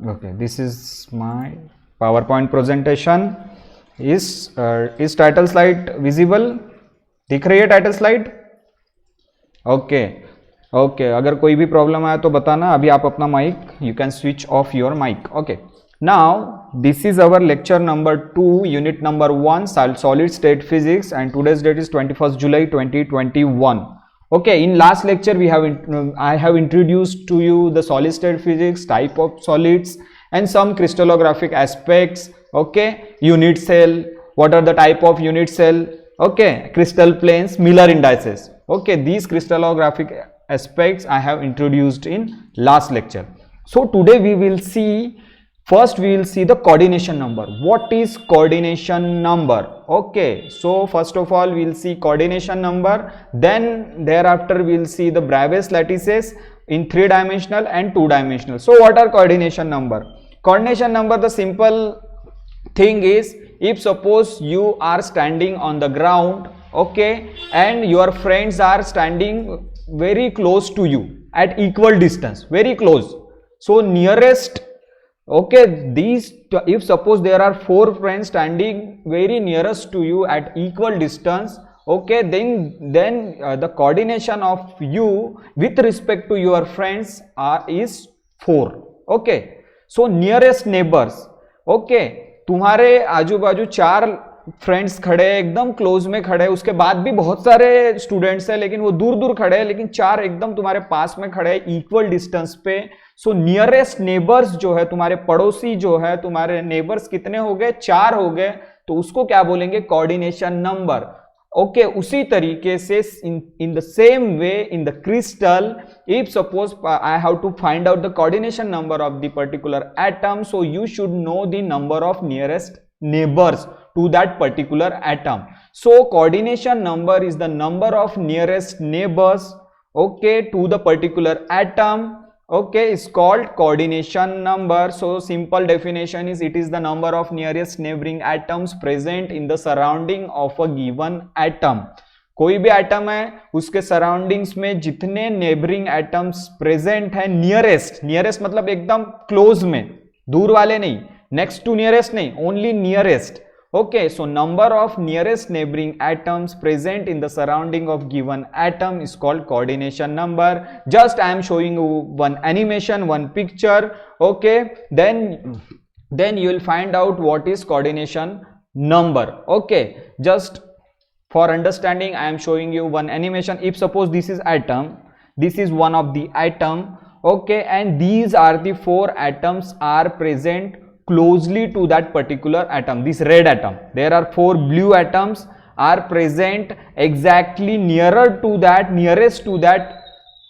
Okay, this is my PowerPoint presentation. Is title slide visible? दिख रही है title slide? Okay okay, अगर कोई भी प्रॉब्लम आया तो बताना. अभी आप अपना mic, you can switch off your mic. Okay, now this is our lecture number 2, unit number 1, solid state physics, and today's date is 21st July 2021. Okay, in last lecture I have introduced to you the solid state physics, type of solids, and some crystallographic aspects. Okay, unit cell, what are the type of unit cell? Okay, crystal planes, Miller indices. Okay, these crystallographic aspects I have introduced in last lecture. So today we will see, first we will see the coordination number. What is coordination number? Okay, so first of all we will see coordination number, then thereafter we will see the Bravais lattices in 3-dimensional and 2-dimensional. So what are coordination number? Coordination number, the simple thing is, if suppose you are standing on the ground, okay, and your friends are standing very close to you at equal distance, very close. So nearest, okay, these, if suppose there are 4 friends standing very nearest to you at equal distance, okay, then the coordination of you with respect to your friends is 4. Okay, so nearest neighbors, okay, तुम्हारे आजू बाजू 4 friends खड़े एकदम close में खड़े, उसके बाद भी बहुत सारे स्टूडेंट्स हैं लेकिन वो दूर दूर खड़े हैं, लेकिन 4 एकदम तुम्हारे पास में खड़े हैं इक्वल डिस्टेंस पे. सो नियरेस्ट नेबर्स जो है, तुम्हारे पड़ोसी जो है, तुम्हारे नेबर्स कितने हो गए? 4 हो गए. तो उसको क्या बोलेंगे? Coordination number. ओके, उसी तरीके से in the same way in the crystal, if suppose I have to find out the coordination number of the particular atom, so you should know the number of nearest neighbors to that particular atom. So coordination number is the number of nearest neighbors, okay, to the particular atom. Okay, is called coordination number. So simple definition is, it is the number of nearest neighboring atoms present in the surrounding of a given atom. कोई भी atom है उसके surroundings में जितने neighbouring atoms present है, nearest मतलब एकदम close में, दूर वाले नहीं, नेक्स्ट टू नियरेस्ट नहीं, only nearest. Okay, so number of nearest neighboring atoms present in the surrounding of given atom is called coordination number. Just I am showing you one animation, one picture. Okay, then you will find out what is coordination number. Okay, just for understanding I am showing you one animation. If suppose this is atom, this is one of the atom, okay, and these are the 4 atoms are present closely to that particular atom, this red atom. There are 4 blue atoms are present exactly nearest to that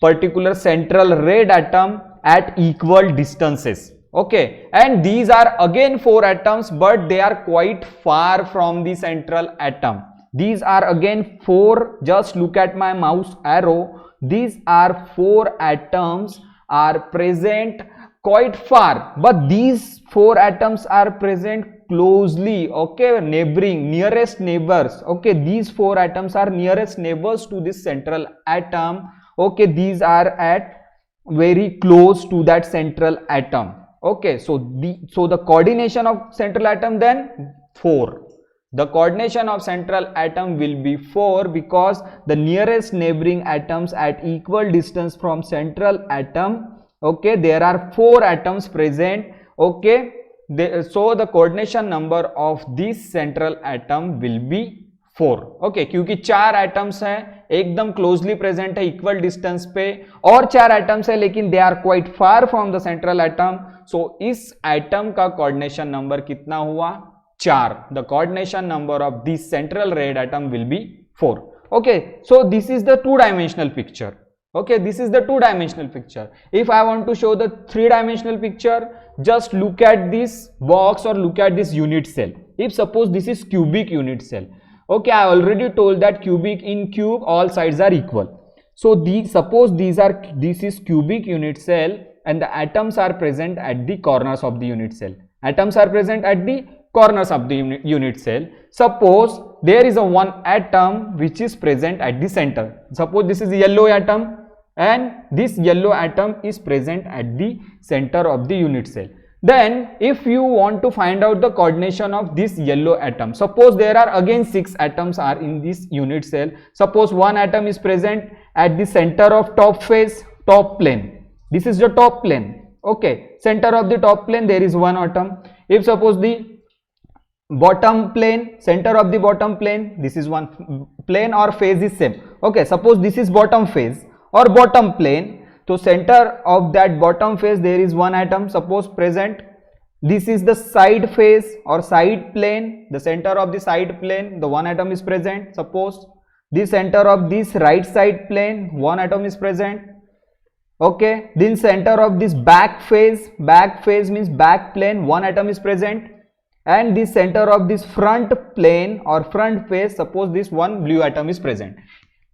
particular central red atom at equal distances. Okay, and these are again 4 atoms, but they are quite far from the central atom. These are again 4, just look at my mouse arrow, these are 4 atoms are present quite far, but these 4 atoms are present closely, okay, nearest neighbors. Okay, these 4 atoms are nearest neighbors to this central atom. Okay, these are at very close to that central atom. Okay, so the coordination of central atom then 4. The coordination of central atom will be 4 because the nearest neighboring atoms at equal distance from central atom, okay, there are 4 atoms present. Okay, so the coordination number of this central atom will be 4. Okay, क्योंकि 4 atoms हैं एकदम closely present है equal distance पे, और 4 atoms है लेकिन they are quite far from the central atom. So इस atom का coordination number कितना हुआ? 4. The coordination number of this central red atom will be 4. Okay, so this is the 2-dimensional picture. Okay, this is the 2-dimensional picture. If I want to show the 3-dimensional picture, just look at this box or look at this unit cell. If suppose this is cubic unit cell, okay, I already told that cubic, in cube all sides are equal. So suppose this is cubic unit cell and the atoms are present at the corners of the unit cell. Atoms are present at the corners of the unit cell. Suppose there is a one atom which is present at the center. Suppose this is yellow atom and this yellow atom is present at the center of the unit cell. Then if you want to find out the coordination of this yellow atom, suppose there are again 6 atoms are in this unit cell. Suppose one atom is present at the center of top face, top plane. This is the top plane. Okay, center of the top plane there is one atom. If suppose the bottom plane, center of the bottom plane, this is one plane or phase is same. Okay, suppose this is bottom phase or bottom plane. So center of that bottom face there is one atom suppose present. This is the side face or side plane, the center of the side plane, the one atom is present. Suppose the center of this right side plane, one atom is present. Okay, then center of this back face means back plane, one atom is present. And the center of this front plane or front face, suppose this one blue atom is present.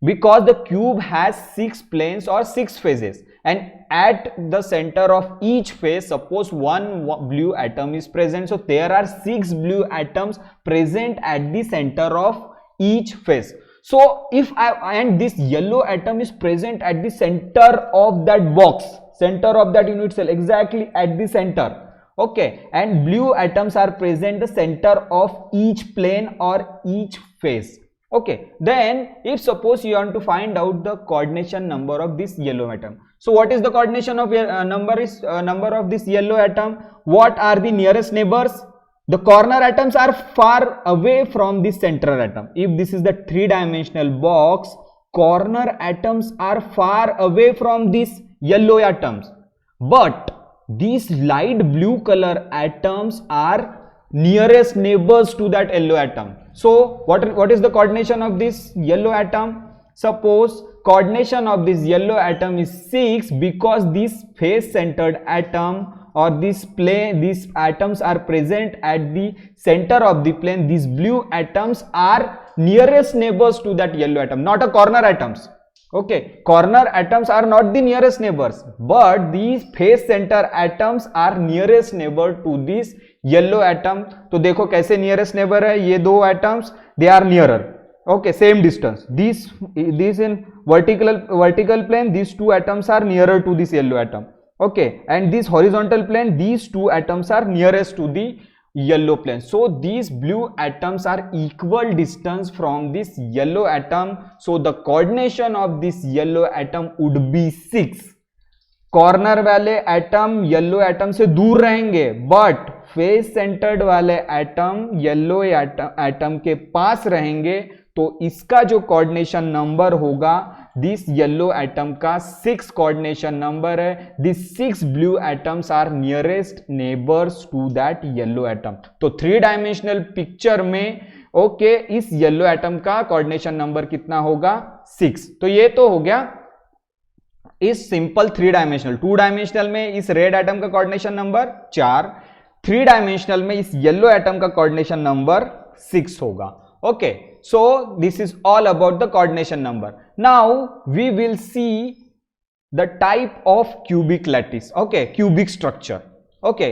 Because the cube has 6 planes or 6 phases, and at the center of each phase suppose one blue atom is present, so there are 6 blue atoms present at the center of each phase. So if and this yellow atom is present at the center of that box, center of that unit cell, exactly at the center. Okay, and blue atoms are present the center of each plane or each phase. Okay, then if suppose you want to find out the coordination number of this yellow atom, so what is the coordination of number of this yellow atom? What are the nearest neighbors? The corner atoms are far away from the central atom. If this is the 3-dimensional box, corner atoms are far away from these yellow atoms, but these light blue color atoms are nearest neighbors to that yellow atom. So what is the coordination of this yellow atom? Suppose coordination of this yellow atom is 6 because this face centered atom or this plane, these atoms are present at the center of the plane. These blue atoms are nearest neighbors to that yellow atom, not a corner atoms. Okay, corner atoms are not the nearest neighbors, but these face center atoms are nearest neighbor to this yellow atom. तो देखो कैसे nearest neighbor है, ये दो atoms they are nearer. Okay, same distance. These in vertical plane, these two atoms are nearer to this yellow atom. Okay, and this horizontal plane, these two atoms are nearest to the yellow plane. So these blue atoms are equal distance from this yellow atom. So the coordination of this yellow atom would be 6. Corner वाले atom yellow atom से दूर रहेंगे, but face centred वाले atom yellow atom के पास रहेंगे. तो इसका जो कोऑर्डिनेशन नंबर होगा, दिस येलो एटम का 6 कोऑर्डिनेशन नंबर है. This 6 blue atoms are nearest neighbours to that yellow atom. तो 3 डायमेंशनल पिक्चर में ओके इस येलो एटम का कोऑर्डिनेशन नंबर कितना होगा? 6. तो ये तो हो गया इस सिंपल 3 डायमेंशनल. 2 डायमेंशनल में इस रेड एटम का कोऑर्डिनेशन नंबर 4, 3 डायमेंशनल में इस येलो एटम का कोऑर्डिनेशन नंबर 6 होगा. Okay, so this is all about the coordination number. Now we will see the type of cubic lattice. Okay, cubic structure. Okay,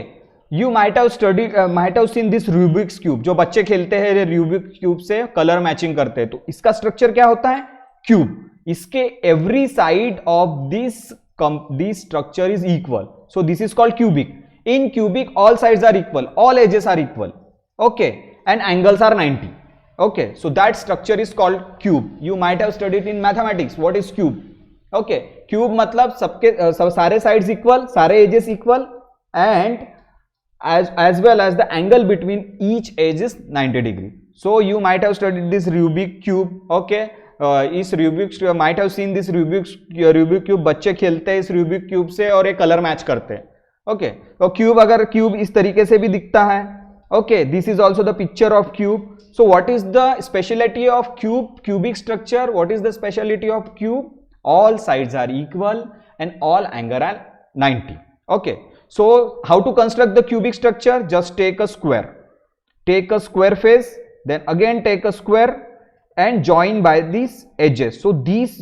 you might have studied might have seen this Rubik's cube. जो बच्चे खेलते हैं Rubik's cube से colour matching करते हैं, तो इसका structure क्या होता है? क्यूब. इसके every side of this structure is equal, so this is called cubic. In cubic all sides are equal, all edges are equal. Okay, and angles are 90. Okay, so that structure is called cube. You might have studied in mathematics what is cube. Okay, cube मतलब सबके सारे sides equal, सारे edges equal, and as well as the angle between each edge is 90 degree. So you might have studied this Rubik cube. Okay, इस Rubik might have seen this Rubik cube. बच्चे खेलते हैं इस Rubik cube से और ये colour match करते हैं. Okay, तो cube अगर cube इस तरीके से भी दिखता है. Okay, this is also the picture of cube. So what is the speciality of cubic structure? What is the speciality of cube? All sides are equal and all angle are 90. Okay, so how to construct the cubic structure? Just take a square. Take a square face, then again take a square and join by these edges. So this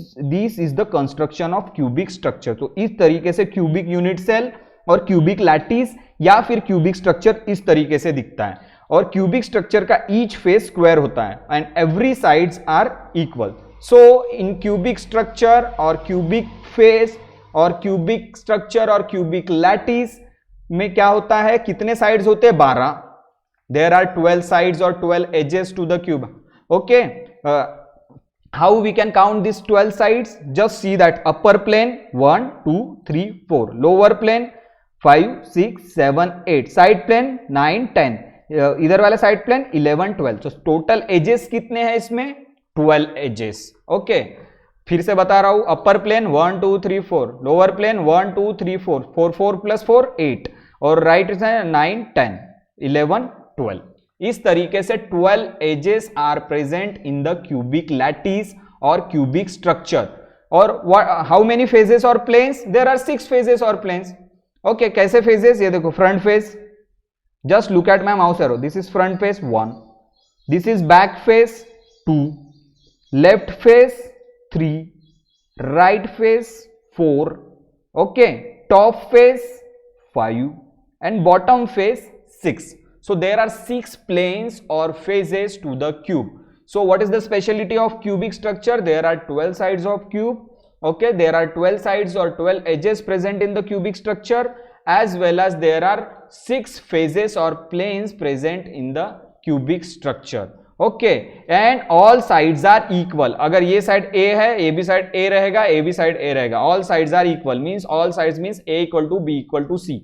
is the construction of cubic structure. तो इस तरीके से cubic unit cell और cubic lattice या फिर cubic structure इस तरीके से दिखता है. और क्यूबिक स्ट्रक्चर का ईच फेस स्क्वायर होता है and every sides are equal. So in cubic structure और क्यूबिक फेस और क्यूबिक स्ट्रक्चर और क्यूबिक लैटिस, में क्या होता है, कितने साइड्स होते हैं, 12. देयर आर 12 साइड्स और 12 edges to the cube. Okay, how we can count these 12 sides? Just see that upper plane 1 2 3 4, lower plane 5 6 7 8, side plane 9 10, इधर वाला साइड प्लेन 11 12. तो टोटल एजेस कितने हैं इसमें, 12 एजेस. ओके, फिर से बता रहा हूं, अपर प्लेन 1 2 3 4, लोअर प्लेन 1 2 3 4, 4 4 प्लस 4 8, और राइट है 9 10 11 12. इस तरीके से 12 edges are present in the cubic lattice और क्यूबिक स्ट्रक्चर. और हाउ मेनी फेजेस और प्लेन्स, देयर आर 6 फेजेस और प्लेन्स. ओके, कैसे फेजेस, ये देखो, front face, just look at my mouse arrow, this is front face 1, this is back face 2, left face 3, right face 4, okay, top face 5 and bottom face 6. So there are 6 planes or phases to the cube. So what is the speciality of cubic structure? There are 12 sides of cube. Okay, there are 12 sides or 12 edges present in the cubic structure, as well as there are 6 phases or planes present in the cubic structure. Okay, and all sides are equal. अगर ये side A है, ये भी side A रहेगा, A भी side A रहेगा. All sides are equal means all sides means A equal to B equal to C.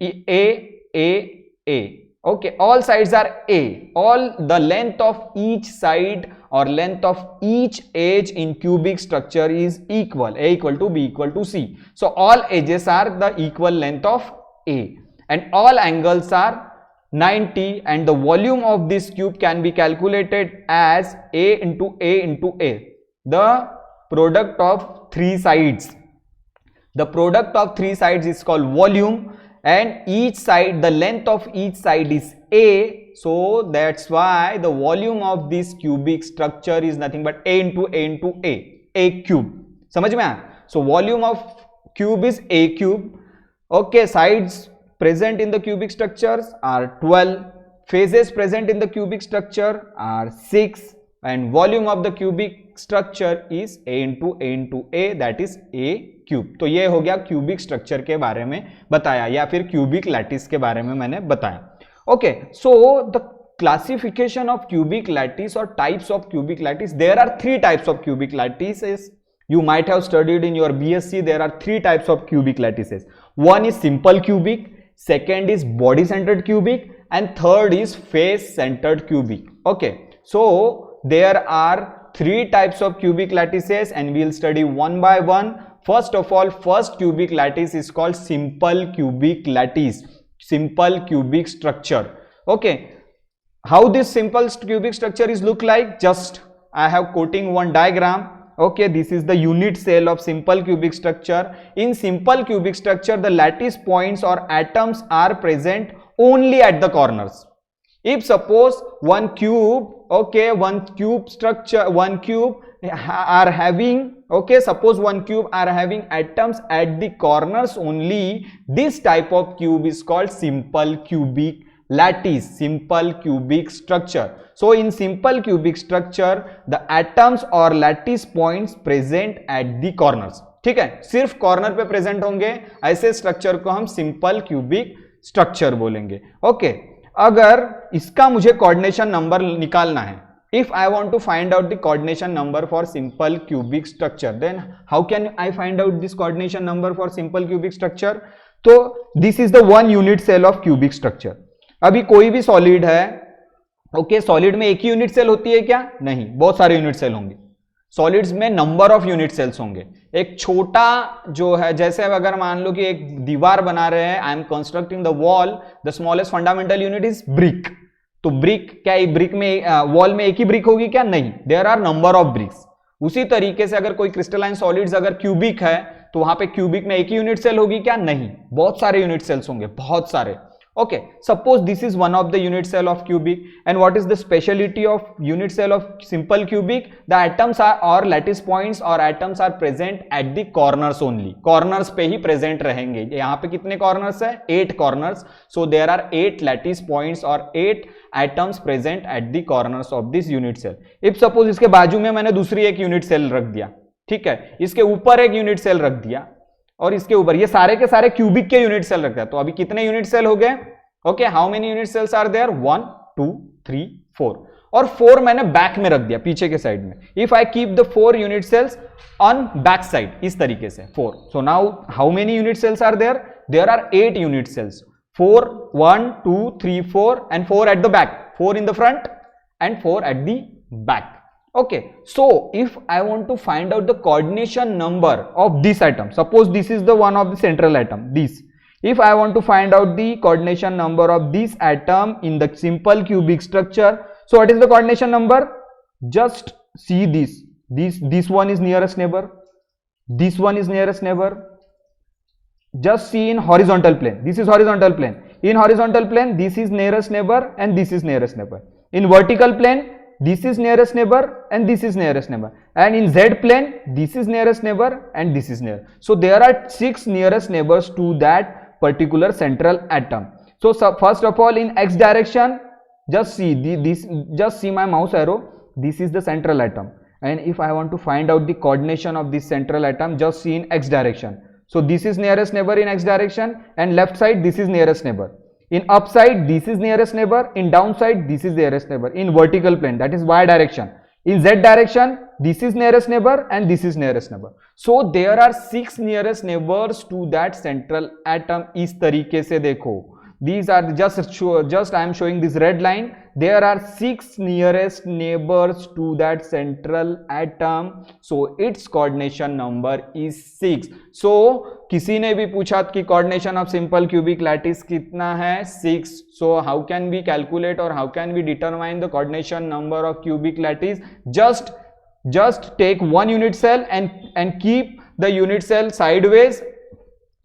A. Okay, all sides are A. All the length of each side or length of each edge in cubic structure is equal. A equal to B equal to C. So all edges are the equal length of A, and all angles are 90, and the volume of this cube can be calculated as A into A into A, the product of 3 sides. The product of 3 sides is called volume, and each side, the length of each side is A, so that's why the volume of this cubic structure is nothing but A into A into A cube. समझ में आया? So volume of cube is A cube. Okay, sides present in the cubic structures are 12, phases present in the cubic structure are 6, and volume of the cubic structure is A into A into A, that is A cube. तो ये हो गया cubic structure के बारे में बताया, या फिर क्यूबिक लैटिस के बारे में मैंने बताया. Okay, so the classification of cubic lattice और types of cubic lattice. There are 3 types of cubic lattices. You might have studied in your BSc. There are 3 types of cubic lattices. One is simple cubic, second is body centered cubic, and third is face centered cubic. Okay, so there are 3 types of cubic lattices, and we'll study one by one. First of all, first cubic lattice is called simple cubic lattice, simple cubic structure. Okay, how this simple cubic structure is look like? Just I have quoting one diagram. Okay, this is the unit cell of simple cubic structure. In simple cubic structure, the lattice points or atoms are present only at the corners. If suppose one cube, okay, one cube structure, one cube are having, okay, suppose one cube are having atoms at the corners only, this type of cube is called simple cubic lattice, simple cubic structure. So in simple cubic structure, the atoms or lattice points present at the corners. ठीक है, सिर्फ corner पे present होंगे, ऐसे structure को हम simple cubic structure बोलेंगे. Okay, अगर इसका मुझे कोऑर्डिनेशन नंबर निकालना है, if I want to find out the coordination number for simple cubic structure, then how can I find out this coordination number for simple cubic structure? तो this is the one unit cell of cubic structure. अभी कोई भी solid है, okay, solid में एक ही unit cell होती है क्या? नहीं, बहुत सारे यूनिट सेल होंगे. सॉलिड्स में नंबर ऑफ यूनिट सेल्स होंगे. एक छोटा जो है, जैसे अगर मान लो कि एक दीवार बना रहे हैं, I am constructing the wall, the smallest fundamental unit is brick. तो ब्रिक क्या, ब्रिक में वॉल में एक ही ब्रिक होगी क्या? नहीं, there are number of bricks. उसी तरीके से अगर कोई क्रिस्टलाइन सॉलिड्स अगर क्यूबिक है, तो वहां पे क्यूबिक में एक ही यूनिट सेल होगी क्या? नहीं, बहुत सारे यूनिट सेल्स होंगे, बहुत सारे. Okay, suppose this is one of the unit cell of cubic, and what is the speciality of unit cell of simple cubic? The atoms are or lattice points or atoms are present at the corners only. Corners पे ही present रहेंगे. यहाँ पे कितने corners है? 8 corners. So there are 8 lattice points or 8 atoms present at the corners of this unit cell. If suppose इसके बाजू में मैंने दूसरी एक unit cell रख दिया, ठीक है, इसके ऊपर एक unit cell रख दिया, और इसके ऊपर ये सारे के सारे क्यूबिक के यूनिट सेल रखता है। तो अभी कितने यूनिट सेल हो गए? Okay, how many unit cells are there? 1 2 3 4, और 4 मैंने बैक में रख दिया, पीछे के साइड में। If I keep the 4 unit cells on back side, इस तरीके से 4, so now how many unit cells are there? There are 8 unit cells, 4 1 2 3 4 and 4 at the back, 4 in the front and 4 at the back. Okay, so if I want to find out the coordination number of this atom, suppose this is the one of the central atom, this, if I want to find out the coordination number of this atom in the simple cubic structure, so what is the coordination number? Just see this one is nearest neighbor, this one is nearest neighbor. Just see in horizontal plane, this is horizontal plane, in horizontal plane this is nearest neighbor and this is nearest neighbor, in vertical plane this is nearest neighbor and this is nearest neighbor, and in Z plane this is nearest neighbor and this is near. So there are 6 nearest neighbors to that particular central atom. So first of all, in x direction, just see just see my mouse arrow, this is the central atom, and if I want to find out the coordination of this central atom, just see in x direction. So this is nearest neighbor in x direction, and left side this is nearest neighbor. In upside this is nearest neighbor, in downside this is nearest neighbor. In vertical plane, that is y direction. In z direction this is nearest neighbor and this is nearest neighbor. So there are 6 nearest neighbors to that central atom. इस तरीके से देखो, these are just I am showing this red line. There are 6 nearest neighbors to that central atom, so its coordination number is 6. So किसी ने भी पूछा कि coordination of simple cubic lattice कितना है? 6. So how can we calculate or how can we determine the coordination number of cubic lattice? Just take one unit cell and keep the unit cell sideways,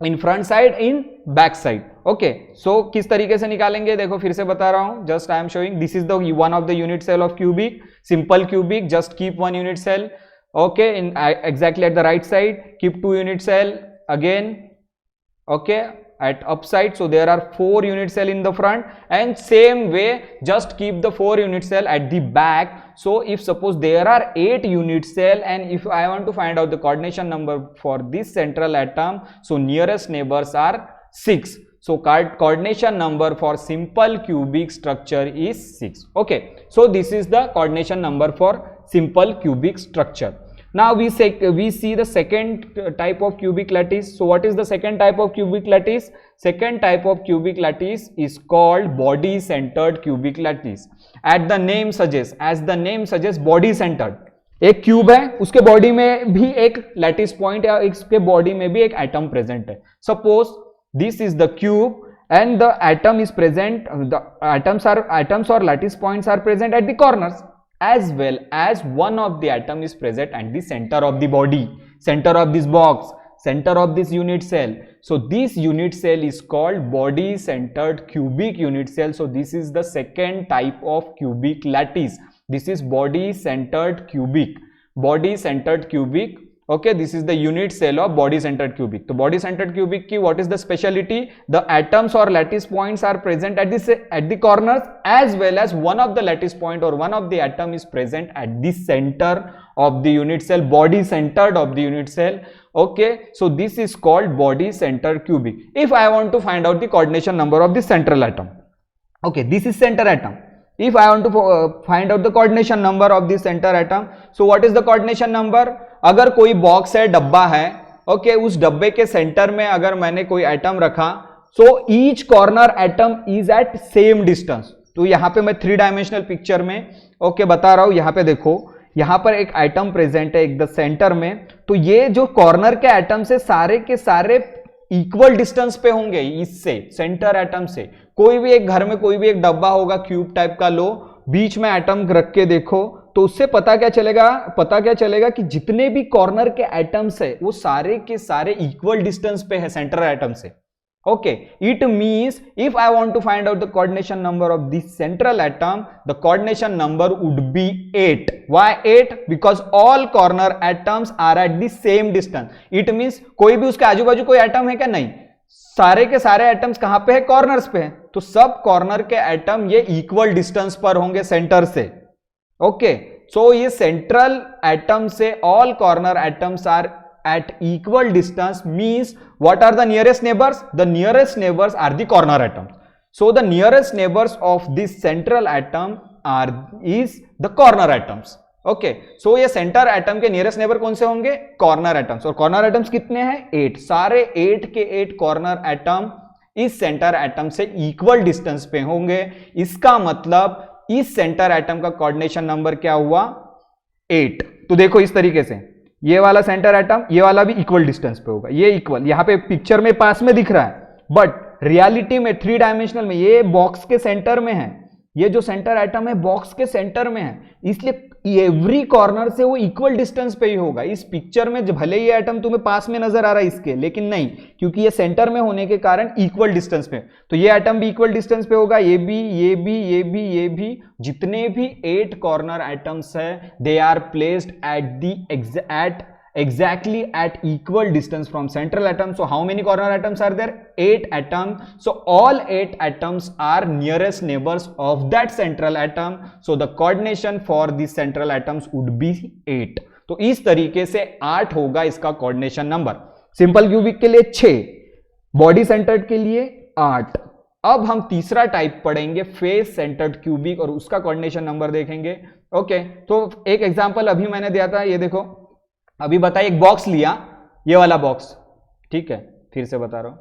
in front side, in back side. Okay, so किस तरीके से निकालेंगे देखो, फिर से बता रहा हूं, just I am showing this is the one of the unit cell of cubic, simple cubic, just keep one unit cell, okay, in exactly at the right side, keep 2 unit cell again, okay, at upside, so there are 4 unit cell in the front, and same way just keep the 4 unit cell at the back. So if suppose there are 8 unit cell, and if I want to find out the coordination number for this central atom, so nearest neighbors are 6. So coordination number for simple cubic structure is 6. Okay, so this is the coordination number for simple cubic structure. Now we see the second type of cubic lattice. So what is the second type of cubic lattice? Second type of cubic lattice is called body centered cubic lattice. As the name suggests, body centered. एक cube है, उसके body में भी एक lattice point या इसके body में भी एक एटम प्रेजेंट है. Suppose this is the cube and the atom is present, the atoms or lattice points are present at the corners, as well as one of the atom is present at the center of the body, center of this box, center of this unit cell. So this unit cell is called body centered cubic unit cell. So this is the second type of cubic lattice. This is body centered cubic, okay, this is the unit cell of body centered cubic. So body centered cubic ki what is the speciality? The atoms or lattice points are present at the corners, as well as one of the lattice point or one of the atom is present at the center of the unit cell, body centered of the unit cell. Okay, so this is called body centered cubic. If I want to find out the coordination number of the central atom, okay, this is center atom. If I want to find out the coordination number of the center atom, so what is the coordination number? अगर कोई box है, डब्बा है, okay, उस डब्बे के center में अगर मैंने कोई एटम रखा, so each corner atom is at same distance. तो यहां पे मैं 3 डायमेंशनल पिक्चर में ओके बता रहा हूं. यहां पे देखो, यहां पर एक एटम प्रेजेंट है एक द सेंटर में. तो ये जो कॉर्नर के एटम से सारे के सारे इक्वल डिस्टेंस पे होंगे इससे, सेंटर एटम से. कोई भी एक घर में कोई भी एक डब्बा होगा क्यूब टाइप का, लो बीच में एटम रख के देखो, तो उससे पता क्या चलेगा कि जितने भी कॉर्नर के एटम्स है वो सारे के सारे इक्वल डिस्टेंस पे है सेंटर एटम से. Okay, it means if I want to find out the coordination number of this central atom, the coordination number would be 8. Why 8? Because all corner atoms are at the same distance. It means कोई भी उसके आजू बाजू कोई atom है क्या? नहीं, सारे के सारे एटम्स कहां पे है? कॉर्नर्स पे है. तो सब कॉर्नर के एटम ये इक्वल डिस्टेंस पर होंगे सेंटर से. ओके, सो ये सेंट्रल एटम से all corner atoms are at equal distance means what are the nearest neighbors? The nearest neighbors are the corner atoms. So the nearest neighbors of this central atom is the corner atoms. Okay so ये centre atom के nearest neighbour कौन से होंगे? Corner atoms. और corner atoms कितने हैं? 8. सारे 8 के 8 कॉर्नर एटम इस सेंटर एटम से इक्वल डिस्टेंस पे होंगे. इसका मतलब इस सेंटर एटम का कोऑर्डिनेशन नंबर क्या हुआ? 8. तो देखो इस तरीके से ये वाला सेंटर एटम ये वाला भी इक्वल डिस्टेंस पे होगा. ये इक्वल यहां पे पिक्चर में पास में दिख रहा है, बट रियलिटी में 3 डायमेंशनल में ये बॉक्स के सेंटर में है. ये जो सेंटर एटम है बॉक्स के सेंटर में है, इसलिए एवरी कॉर्नर से वो इक्वल डिस्टेंस पे ही होगा. इस पिक्चर में भले ये एटम तुम्हें पास में नजर आ रहा है इसके, लेकिन नहीं, क्योंकि ये सेंटर में होने के कारण इक्वल डिस्टेंस पे. तो ये एटम भी इक्वल डिस्टेंस पे होगा. ये भी, ये भी, ये भी, ये भी, जितने भी 8 कॉर्नर एटम्स है they are placed exactly at equal distance from central atom. So how many corner atoms are there? 8 atoms. So all 8 atoms are nearest neighbors of that central atom. So the coordination for these central atoms would be 8. तो इस तरीके से 8 होगा इसका coordination number. Simple cubic के लिए 6, body centred के लिए 8. अब हम तीसरा टाइप पढ़ेंगे फेस सेंटर्ड क्यूबिक और उसका कोऑर्डिनेशन नंबर देखेंगे. ओके तो एक एग्जांपल अभी मैंने दिया था, ये देखो अभी बताइए. एक बॉक्स लिया, ये वाला बॉक्स, ठीक है, फिर से बता रहा हूं.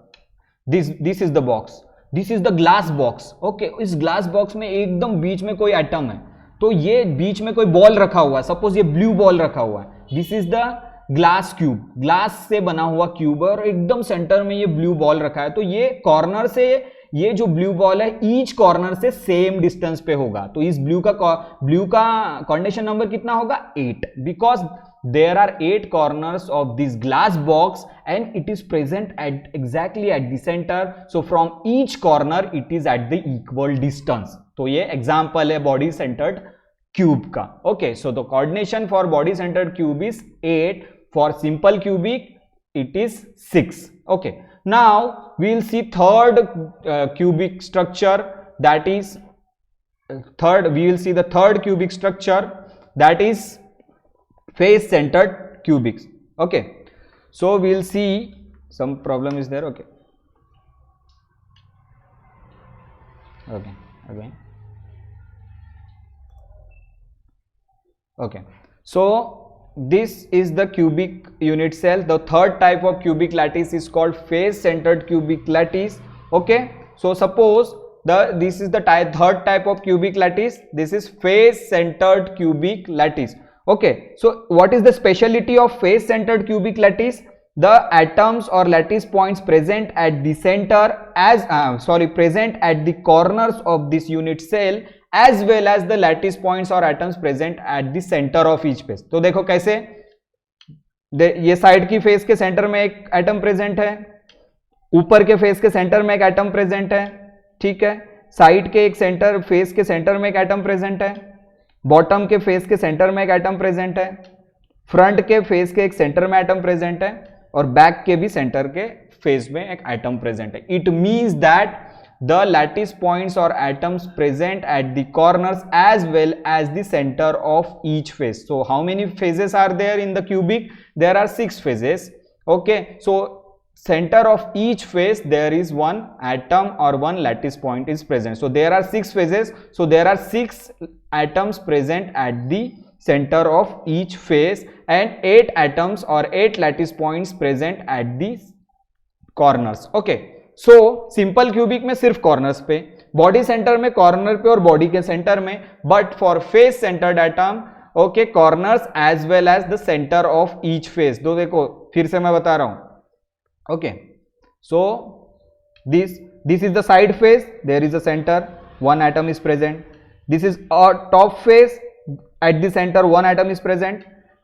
This is the box, this is the glass box. Okay इस ग्लास बॉक्स में एकदम बीच में कोई एटम है, तो ये बीच में कोई बॉल रखा हुआ है, सपोज ये ब्लू बॉल रखा हुआ है. This is the glass cube, glass से बना हुआ क्यूब है और एकदम सेंटर में ये ब्लू बॉल रखा है. तो ये कॉर्नर से ये जो ब्लू बॉल है ईच कॉर्नर से सेम डिस्टेंस पे होगा. तो इस ब्लू का कोऑर्डिनेशन नंबर कितना होगा? 8. Because there are 8 corners of this glass box and it is present at exactly at the center. So from each corner it is at the equal distance. तो ये example है body centered cube का. Okay, so the coordination for body centered cube is 8. For simple cubic it is 6. Okay, now we will see third cubic structure, that is we will see the third cubic structure, that is face centered cubics. Okay, so we'll see some problem is there. Okay, again. Okay, so this is the cubic unit cell. The third type of cubic lattice is called face centered cubic lattice. Okay, so suppose this is the third type of cubic lattice. This is face centered cubic lattice. Okay, so what is the speciality of face centered cubic lattice? The atoms or lattice points present at the center present at the corners of this unit cell as well as the lattice points or atoms present at the center of each face. तो देखो कैसे, ये side की face के center में एक atom present है, ऊपर के फेस के सेंटर में एक एटम प्रेजेंट है, ठीक है, साइड के एक सेंटर फेस के सेंटर में एक एटम प्रेजेंट है, बॉटम के फेस के सेंटर में एक एटम प्रेजेंट है, फ्रंट के फेस के एक सेंटर में एटम प्रेजेंट है और बैक के भी सेंटर के फेस में एक एटम प्रेजेंट है. It means that the lattice points और atoms present at the corners as well as the centre of each face. So how many faces are there in the cubic? There are 6 faces. Okay, so center of each face there is one atom or one lattice point is present. So there are 6 phases, so there are 6 atoms present at the center of each face and 8 atoms or 8 lattice points present at the corners. Okay, so simple cubic में सिर्फ corners पे, body center में corner पे और body के center में, but for face centered atom okay corners as well as the center of each face. तो देखो फिर से मैं बता रहा हूँ. Okay, so this is the side face, there is a center, one atom is present. This is our top face, at the center one atom is present.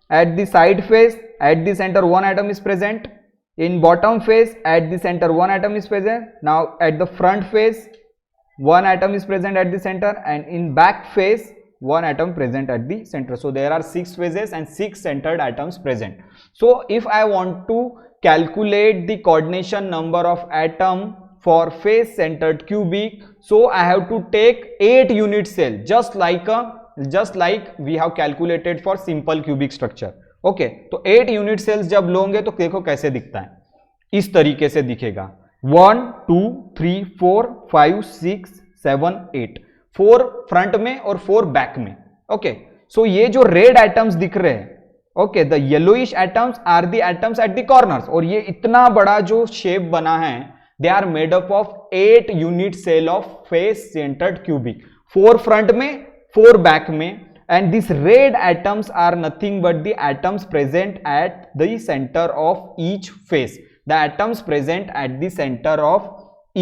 At the side face, at the center one atom is present. In bottom face, at the center one atom is present. Now at the front face, one atom is present at the center, and in back face one atom present at the center. So there are 6 phases and 6 centered atoms present. So if I want to calculate the coordination number of atom for face centered cubic, so I have to take 8 unit cell just like we have calculated for simple cubic structure. Okay, तो 8 unit sales जब लोगे तो देखो कैसे दिखता है, इस तरीके से दिखेगा 1 2 3 4 5 6 7 8, 4 फ्रंट में और 4 बैक में। ओके, सो ये जो रेड एटम्स दिख रहे हैं, okay, the yellowish atoms are the atoms at the corners, और ये इतना बड़ा जो शेप बना है, they are made up of 8 unit cell of face centred cubic, 4 front में 4 बैक में, and these red atoms are nothing but the atoms present at the center of each face, the atoms present at the center of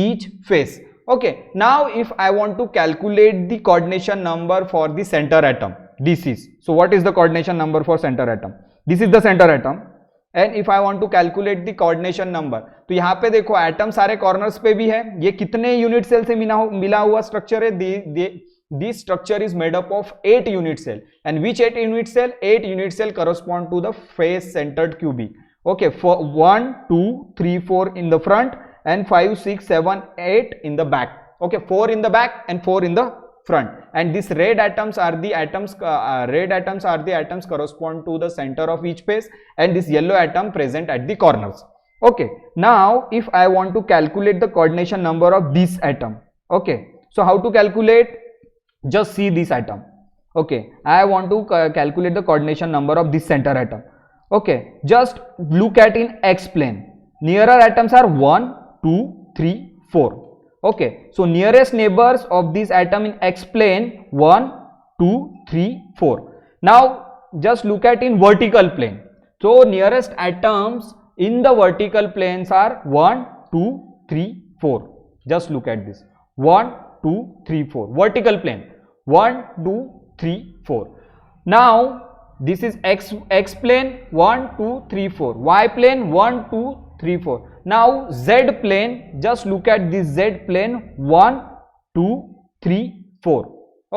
each face. Okay, now if I want to calculate the coordination number for the center atom, this is, so what is the coordination number for center atom? This is the center atom, and if I want to calculate the coordination number, तो यहाँ पे देखो atom सारे corners पे भी है, ये कितने यूनिट सेल से मिला हुआ स्ट्रक्चर है, this structure is made up of 8 unit cell, and which 8 unit cell? 8 unit cell correspond to the face centered cubic. Okay, for 1 2 3 4 in the front and 5 6 7 8 in the back. Okay, 4 in the back and 4 in the front, and these red atoms are the atoms correspond to the center of each face, and this yellow atom present at the corners. Okay, now if I want to calculate the coordination number of this atom, okay, so how to calculate? Just see this atom. Okay, I want to calculate the coordination number of this center atom. Okay, just look at in x plane, nearer atoms are 1 2 3 4. Okay, so nearest neighbors of this atom in x plane 1 2 3 4. Now just look at in vertical plane, so nearest atoms in the vertical planes are 1 2 3 4. Just look at this, 1 2 3 4 vertical plane, 1 2 3 4. Now this is x plane 1 2 3 4, y plane 1 2 3 4. Now z plane, just look at this z plane 1 2 3 4.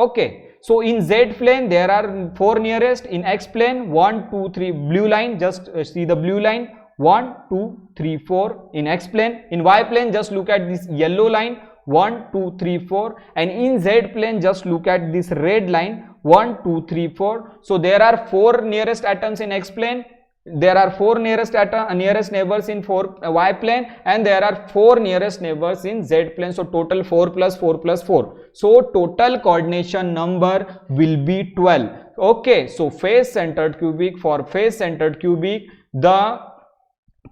Okay, so in z plane there are 4 nearest, in x plane 1 2 3, blue line, just see the blue line 1 2 3 4 in x plane. In y plane just look at this yellow line 1 2 3 4, and in z plane just look at this red line 1 2 3 4. So there are 4 nearest atoms in x plane, there are 4 nearest neighbors in y plane, and there are 4 nearest neighbors in z plane, so total 4 plus 4 plus 4, so total coordination number will be 12. Okay, so face centered cubic, for face centered cubic the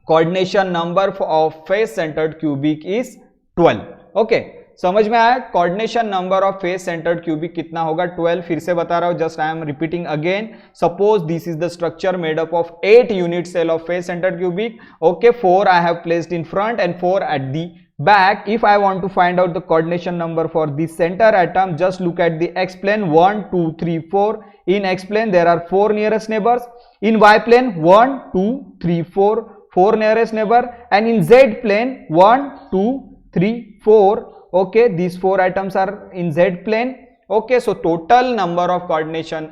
coordination number of face centered cubic is 12. Okay, समझ में आया? Coordination number of face centred cubic कितना होगा? 12. फिर से बता रहा हूं, just I am repeating again. Suppose this is the structure made up of 8 unit cell of face centred cubic. Okay, 4 I have placed in front and 4 at the back. If I want to find out the coordination number for the center atom, just look at the x plane 1 2 3 4. In x plane there are 4 nearest neighbors. In y plane 1 2 3 4 nearest neighbor, and in z plane 1 2 3 4. Okay, these 4 atoms are in z plane. Okay, so total number of coordination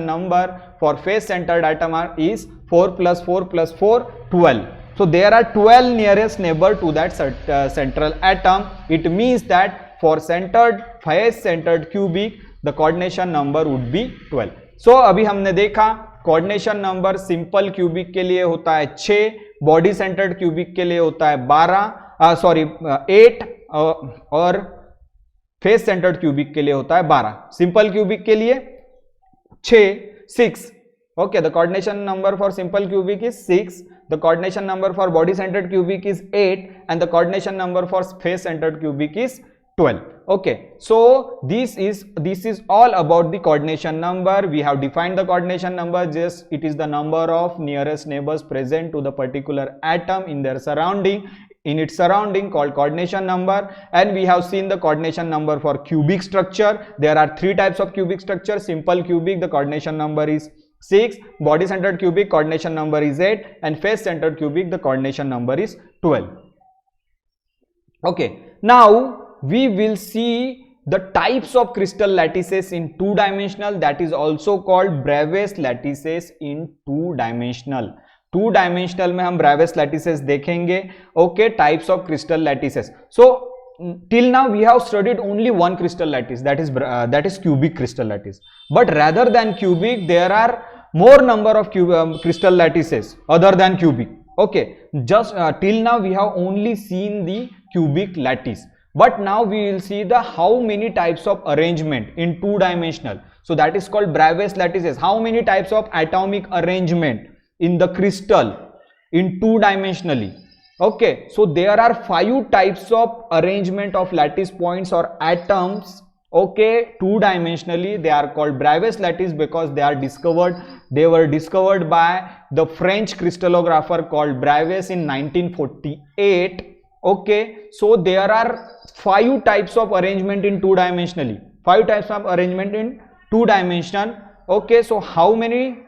number for face centered atom is 4 plus 4 plus 4 12. So there are 12 nearest neighbor to that central atom. It means that for face centered cubic the coordination number would be 12. So अभी हमने देखा coordination number simple cubic के लिए होता है 6, body centered cubic के लिए होता है 8, और फेस सेंटर्ड क्यूबिक के लिए होता है 12. सिंपल क्यूबिक के लिए 6. Okay, the coordination number for simple cubic is 6, the coordination number for body centered cubic is 8, and the coordination number for face centered cubic is 12. Okay, so this is all about the coordination number. We have defined the coordination number, just it is the number of nearest neighbors present to the particular atom in their surrounding, in its surrounding, called coordination number. And we have seen the coordination number for cubic structure. There are 3 types of cubic structure. Simple cubic, the coordination number is 6, body centered cubic coordination number is 8, and face centered cubic the coordination number is 12. Okay, now we will see the types of crystal lattices in 2-dimensional, that is also called Bravais lattices in 2-dimensional. 2-dimensional में हम Bravais lattices देखेंगे. Okay, types of crystal lattices. So till now we have studied only one crystal lattice, that is cubic crystal lattice. But rather than cubic, there are more number of crystal lattices other than cubic. Okay, just till now we have only seen the cubic lattice, but now we will see the how many types of arrangement in two-dimensional. So that is called Bravais lattices. How many types of atomic arrangement in the crystal in two-dimensionally? Okay, so there are 5 types of arrangement of lattice points or atoms. Okay, two-dimensionally, they are called Bravais lattice because they were discovered by the French crystallographer called Bravais in 1948. Okay, so there are 5 types of arrangement in two-dimensionally. 5 types of arrangement in two-dimension. Okay, so how many?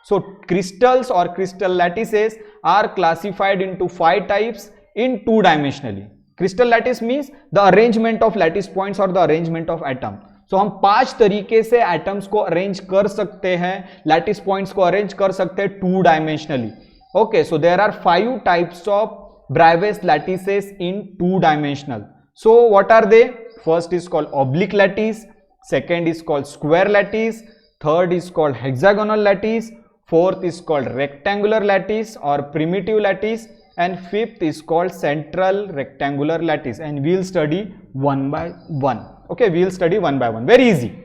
So crystals or crystal lattices are classified into 5 types in two-dimensionally. Crystal lattice means the arrangement of lattice points or the arrangement of atom. So हम 5 तरीके से atoms को arrange कर सकते हैं, lattice points को arrange कर सकते हैं two-dimensionally. Okay, so there are 5 types of Bravais lattices in two-dimensional. So what are they? First is called oblique lattice, second is called square lattice, third is called hexagonal lattice, fourth is called rectangular lattice or primitive lattice, and fifth is called central rectangular lattice, and we will study one by one. Okay, we will study one by one. Very easy.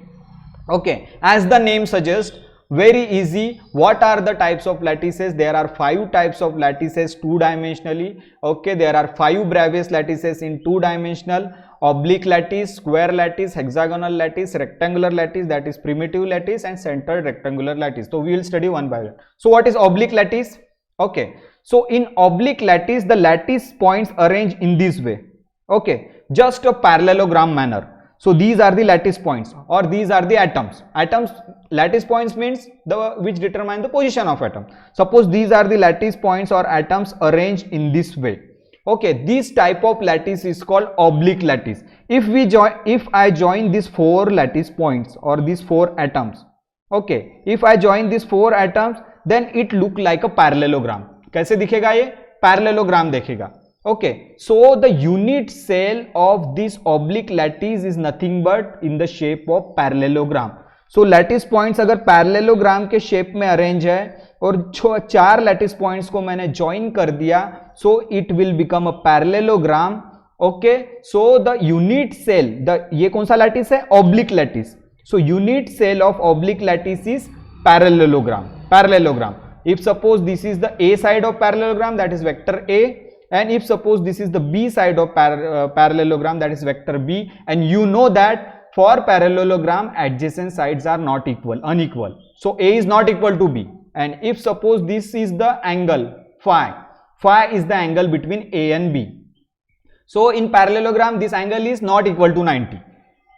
Okay, as the name suggests, very easy. What are the types of lattices? There are 5 types of lattices two-dimensionally. Okay, there are 5 Bravais lattices in two-dimensional: oblique lattice, square lattice, hexagonal lattice, rectangular lattice, that is primitive lattice, and centered rectangular lattice. So we will study one by one. So what is oblique lattice? Okay, so in oblique lattice, the lattice points arrange in this way. Okay, just a parallelogram manner. So these are the lattice points, or these are the atoms. Lattice points means which determine the position of atom. Suppose these are the lattice points or atoms arranged in this way. Okay, this type of lattice is called oblique lattice. If I join these 4 lattice points or these 4 atoms, okay, if I join these 4 atoms, then it look like a parallelogram. कैसे दिखेगा ये? Parallelogram दिखेगा. Okay, so the unit cell of this oblique lattice is nothing but in the shape of parallelogram. So lattice points अगर parallelogram के shape में arrange है और 4 lattice points को मैंने join कर दिया, so it will become a parallelogram. Okay, so the unit cell, ये कौन सा lattice है? Oblique lattice. So unit cell of oblique lattice is parallelogram. If suppose this is the A side of parallelogram, that is vector A, and if suppose this is the B side of parallelogram, that is vector B, and you know that for parallelogram adjacent sides are not unequal. So A is not equal to B, and if suppose this is the angle phi is the angle between A and B. So in parallelogram this angle is not equal to 90.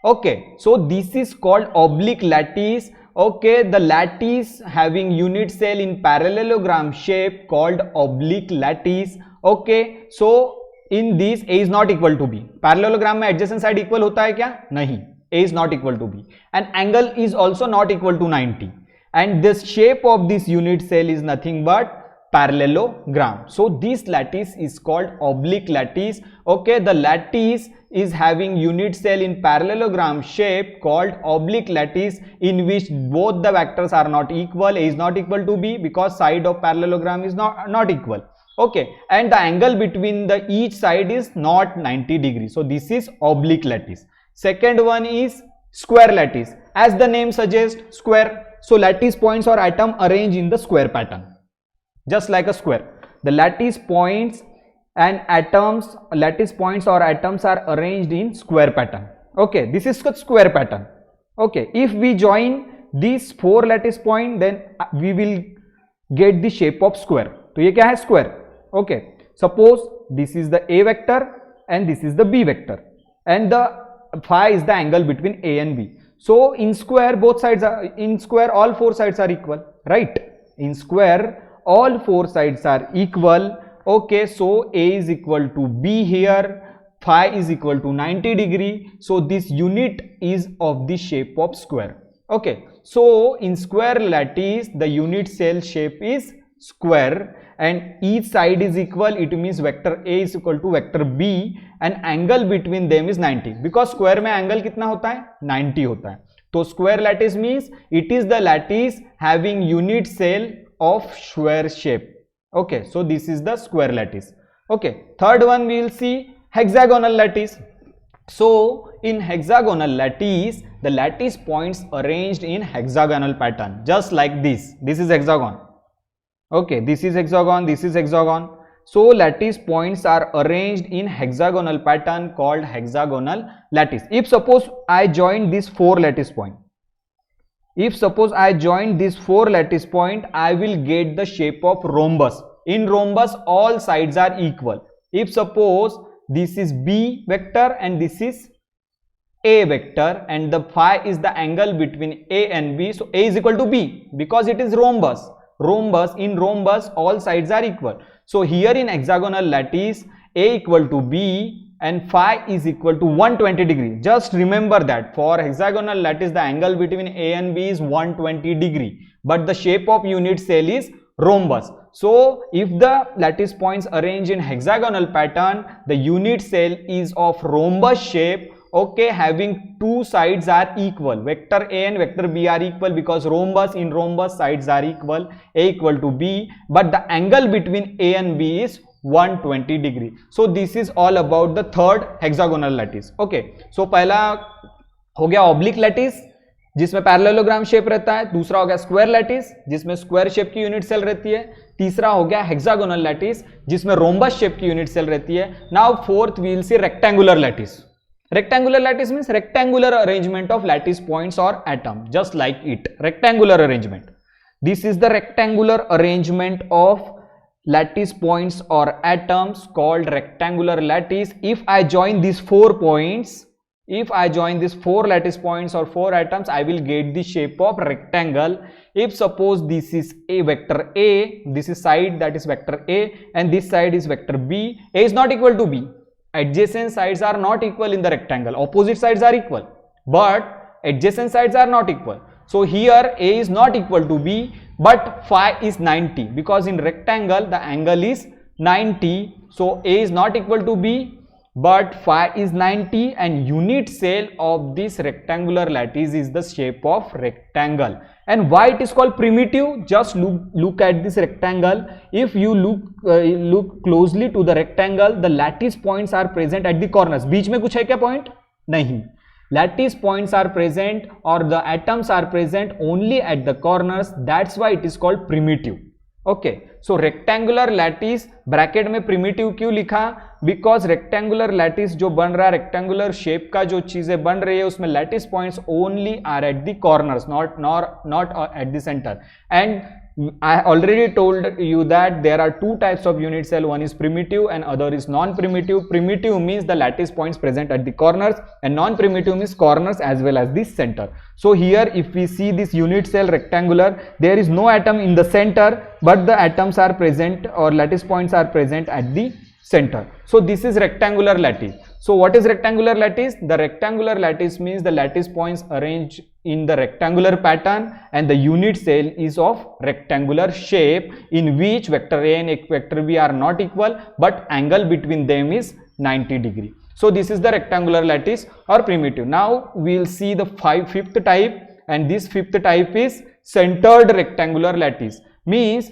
Okay, so this is called oblique lattice. Okay, the lattice having unit cell in parallelogram shape called oblique lattice. Okay, so in this A is not equal to B. Parallelogram में adjacent side equal होता है क्या? नहीं. A is not equal to B, and angle is also not equal to 90, and this shape of this unit cell is nothing but parallelogram. So this lattice is called oblique lattice. Okay, the lattice is having unit cell in parallelogram shape called oblique lattice, in which both the vectors are not equal. A is not equal to B because side of parallelogram is not equal. Okay, and the angle between each side is not 90 degrees. So this is oblique lattice. Second one is square lattice. As the name suggests, square. So lattice points or atom arrange in the square pattern, just like a square. The lattice points and atoms, lattice points or atoms are arranged in square pattern. Okay, this is the square pattern. Okay, if we join these 4 lattice point, then we will get the shape of square. तो ये क्या है? Square. Okay, suppose this is the A vector and this is the B vector, and the phi is the angle between A and B. So in square both sides are, in square all 4 sides are equal, right? In square all 4 sides are equal. Okay, so A is equal to B here, phi is equal to 90 degree. So this unit is of the shape of square. Okay, so in square lattice the unit cell shape is square, and each side is equal. It means vector A is equal to vector B, and angle between them is 90, because square में angle कितना होता है? 90 होता है. So square lattice means it is the lattice having unit cell of square shape. Okay, so this is the square lattice. Okay, third one we will see hexagonal lattice. So in hexagonal lattice, the lattice points arranged in hexagonal pattern, just like this. This is hexagon. Okay, this is hexagon, this is hexagon. So lattice points are arranged in hexagonal pattern called hexagonal lattice. If suppose I join this 4 lattice point, I will get the shape of rhombus. In rhombus, all sides are equal. If suppose this is B vector and this is A vector, and the phi is the angle between A and B, so A is equal to B because it is rhombus. In rhombus, all sides are equal. So here in hexagonal lattice, A equal to B and phi is equal to 120 degree. Just remember that for hexagonal lattice, the angle between A and B is 120 degree, but the shape of unit cell is rhombus. So if the lattice points arranged in hexagonal pattern, the unit cell is of rhombus shape, okay, having two sides are equal. Vector A and vector B are equal because in rhombus sides are equal, A equal to B, but the angle between A and B is 120 degree. So this is all about the third hexagonal lattice. Okay, so पहला हो गया oblique lattice जिसमें parallelogram shape रहता है, दूसरा हो गया square lattice जिसमें स्क्वायर शेप की यूनिट सेल रहती है, तीसरा हो गया हेक्सागोनल लैटिस जिसमें रोम्बस शेप की यूनिट सेल रहती है. Now fourth we will see rectangular lattice. Rectangular lattice means rectangular arrangement of lattice points or atom, just like it. Rectangular arrangement. This is the rectangular arrangement of lattice points or atoms called rectangular lattice. If I join these 4 points, if I join these 4 lattice points or 4 atoms, I will get the shape of rectangle. If suppose this is a vector A, this is side, that is vector A, and this side is vector B. A is not equal to B. Adjacent sides are not equal in the rectangle. Opposite sides are equal, but adjacent sides are not equal. So here A is not equal to B, but phi is 90 because in rectangle the angle is 90. So A is not equal to B, but phi is 90, and unit cell of this rectangular lattice is the shape of rectangle. And why it is called primitive? Just look at this rectangle. If you look closely to the rectangle, the lattice points are present at the corners. बीच में कुछ है क्या point? नहीं. Lattice points are present or the atoms are present only at the corners. That's why it is called primitive. Okay. So rectangular lattice bracket में primitive क्यों लिखा? Because rectangular lattice जो बन रहा है, rectangular shape का जो चीजें बन रही है उसमें lattice points only are at the corners, not at the center. And I already told you that there are 2 types of unit cell. One is primitive and other is non-primitive. Primitive means the lattice points present at the corners, and non-primitive means corners as well as the center. So here if we see this unit cell rectangular, there is no atom in the center, but the atoms are present or lattice points are present at the center. So this is rectangular lattice. So what is rectangular lattice? The rectangular lattice means the lattice points arranged in the rectangular pattern and the unit cell is of rectangular shape in which vector A and vector B are not equal, but angle between them is 90 degree. So this is the rectangular lattice or primitive. Now we will see the fifth type, and this fifth type is centered rectangular lattice. Means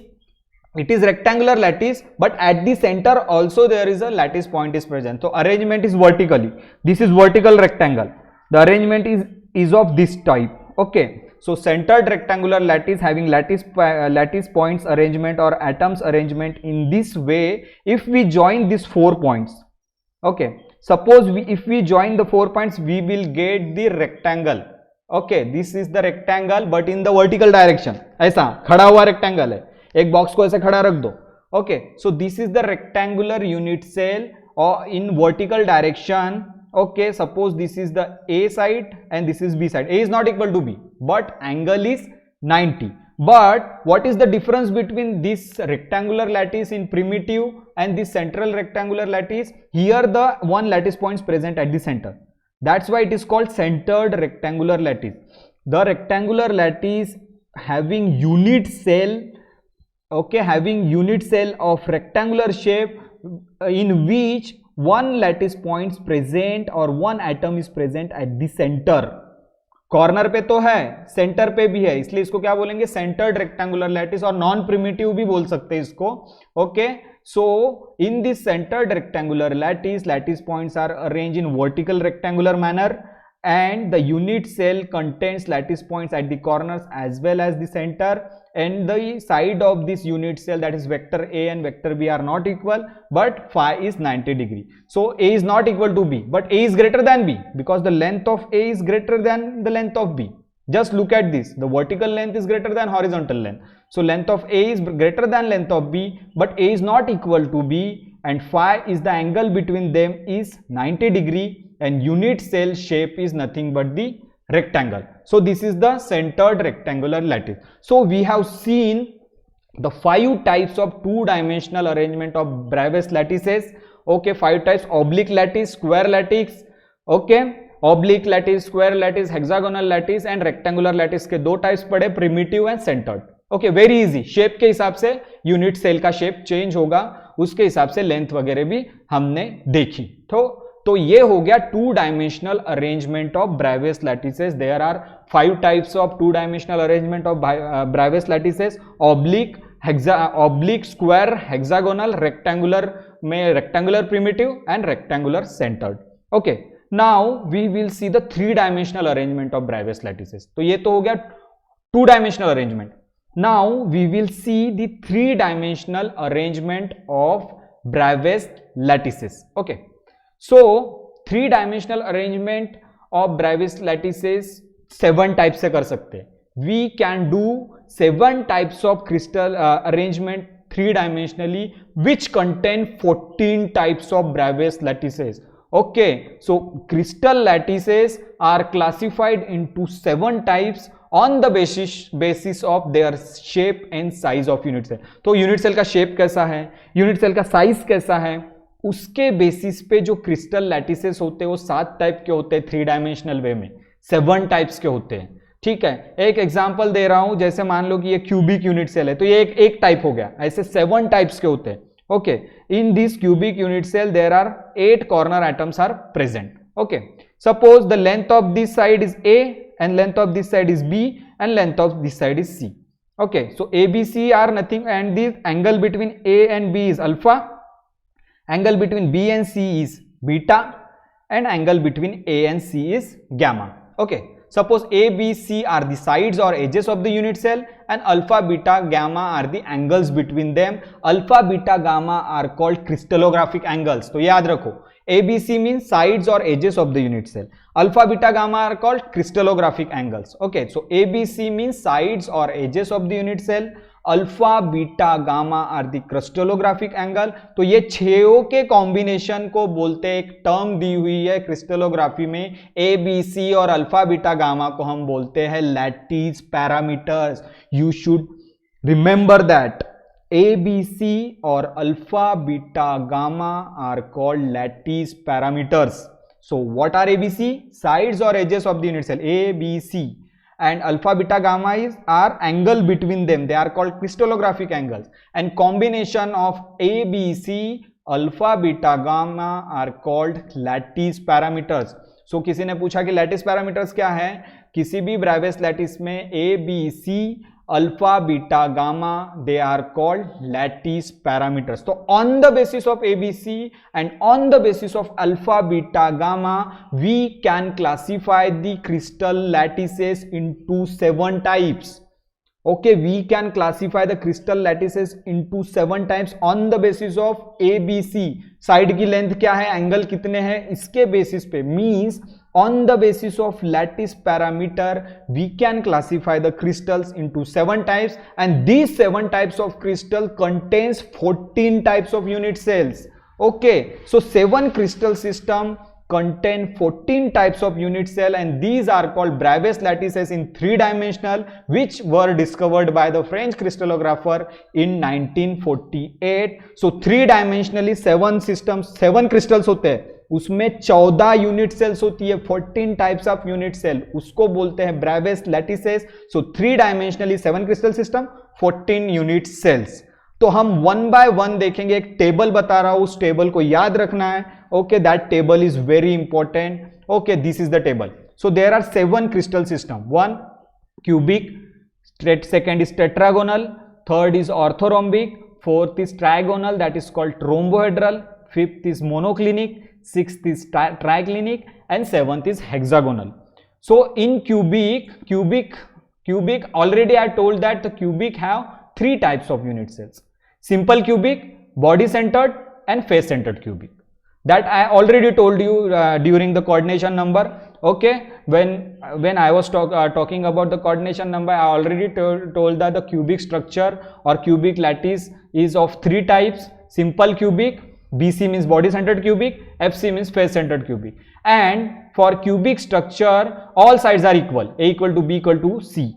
it is rectangular lattice, but at the center also there is a lattice point is present. So arrangement is vertically. This is vertical rectangle. The arrangement is of this type. Okay. So centered rectangular lattice having lattice points arrangement or atoms arrangement in this way. If we join these 4 points, okay. Suppose if we join the 4 points, we will get the rectangle. Okay. This is the rectangle, but in the vertical direction. ऐसा खड़ा हुआ rectangle है. एक box को ऐसे खड़ा रख दो. Okay, so this is the rectangular unit cell और in vertical direction. Okay, suppose this is the A side and this is B side. A is not equal to B, but angle is 90. But what is the difference between this rectangular lattice in primitive and this central rectangular lattice? Here the one lattice points present at the center. That's why it is called centered rectangular lattice. The rectangular lattice having unit cell, okay, having unit cell of rectangular shape in which one lattice points present or one atom is present at the center, corner पे तो है, centre पे भी है, इसलिए इसको क्या बोलेंगे, सेंटर्ड रेक्टेंगुलर लैटिस, और नॉन प्रिमिटिव भी बोल सकते हैं इसको. Okay, so in this centred rectangular lattice points are arrange in vertical rectangular manner, and the unit cell contains lattice points at the corners as well as the center, and the side of this unit cell, that is vector A and vector B, are not equal, but phi is 90 degree. So A is not equal to B, but A is greater than B because the length of A is greater than the length of B. Just look at this, the vertical length is greater than horizontal length, so length of A is greater than length of B, but A is not equal to B, and phi is the angle between them is 90 degree, and unit cell shape is nothing but the rectangle. So this is the centered rectangular lattice. So we have seen the 5 types of two-dimensional arrangement of Bravais lattices. Okay, 5 types: oblique lattice, square lattice, okay, oblique lattice, square lattice, hexagonal lattice, and rectangular lattice के 2 types पढ़े, primitive and centered. Okay, very easy. Shape के हिसाब से unit cell का shape change होगा, उसके हिसाब से लेंथ वगैरह भी हमने देखी. तो ये हो गया two dimensional arrangement of Bravais lattices. There are 5 types of two dimensional arrangement of Bravais lattices: oblique, oblique, square, hexagonal, rectangular में rectangular primitive and rectangular centred. Okay, now we will see the 3 dimensional arrangement of Bravais lattices. तो ये तो हो गया 2 dimensional arrangement. Now we will see the 3 dimensional arrangement of Bravais lattices. Okay, so 3 dimensional arrangement of Bravais lattices 7 type से कर सकते हैं. We can do 7 types of crystal arrangement 3 dimensionally which contain 14 types of Bravais lattices. Okay, so crystal lattices are classified into 7 types on the basis of their shape and size of unit cell. तो unit cell का shape कैसा है, unit cell का size कैसा है, उसके basis पे जो क्रिस्टल लैटिसेस होते हैं वो 7 टाइप के होते हैं. 3 डायमेंशनल वे में 7 टाइप्स के होते हैं. ठीक है, एक एग्जांपल दे रहा हूं, जैसे मान लो कि ये क्यूबिक यूनिट सेल है, तो ये एक टाइप हो गया. ऐसे 7 टाइप्स के होते हैं. Okay, in this cubic unit cell there are 8 corner atoms are present. Okay, suppose the length of this side is A and length of this side is B and length of this side is C. Okay, so ABC are nothing, and the angle between A and B is alpha, angle between B and C is beta, and angle between A and C is gamma. Okay, suppose A, B, C are the sides or edges of the unit cell, and alpha, beta, gamma are the angles between them. Alpha, beta, gamma are called crystallographic angles. तो याद रखो, ABC means sides or edges of the unit cell. Alpha, beta, gamma are called crystallographic angles. Okay, so ABC means sides or edges of the unit cell. Alpha, beta, gamma are the crystallographic angle. तो ये 6 के combination को बोलते हैं, एक term दी हुई है crystallography में, ABC और अल्फा, बीटा, गामा को हम बोलते हैं lattice parameters. You should remember that ABC और alpha, beta, gamma are called lattice parameters. So what are ABC? Sides or edges of the unit cell, ABC, and alpha, beta, gamma are angle between them. They are called crystallographic angles, and combination of ABC, alpha, beta, gamma are called lattice parameters. So किसी ने पूछा कि lattice parameters क्या है? किसी भी Bravais lattice में ABC, alpha, beta, gamma, they are called lattice parameters. तो on the basis of ABC and on the basis of alpha, beta, gamma, we can classify the crystal lattices into 7 types. Okay, we can classify the crystal lattices into 7 types on the basis of ABC. Side की length क्या है, angle कितने हैं, इसके basis पे, means on the basis of lattice parameter we can classify the crystals into 7 types, and these 7 types of crystal contains 14 types of unit cells. Okay, so 7 crystal system contain 14 types of unit cell, and these are called Bravais lattices in 3 dimensional, which were discovered by the French crystallographer in 1948. So 3 dimensionally 7 systems, 7 crystals होते हैं, उसमें 14 unit sales होती है, 14 types of unit cell, उसको बोलते हैं Bravais lattices. So 3 dimensionally 7 crystal system, 14 unit cells. तो हम 1 बाय 1 देखेंगे, एक टेबल बता रहा हूं, उस टेबल को याद रखना है. Okay, that table is very important. Okay, this is the table. So there are 7 crystal system. One cubic, second is tetragonal, third is orthorhombic, fourth is trigonal, that is called rhombohedral, fifth is monoclinic, sixth is triclinic, and seventh is hexagonal. So in cubic already I told that the cubic have 3 types of unit cells: simple cubic, body centered, and face centered cubic. That I already told you during the coordination number. Okay, when I was talking about the coordination number, I already told that the cubic structure or cubic lattice is of 3 types: simple cubic, BC means body centered cubic, FC means face centered cubic. And for cubic structure, all sides are equal, A equal to B equal to C,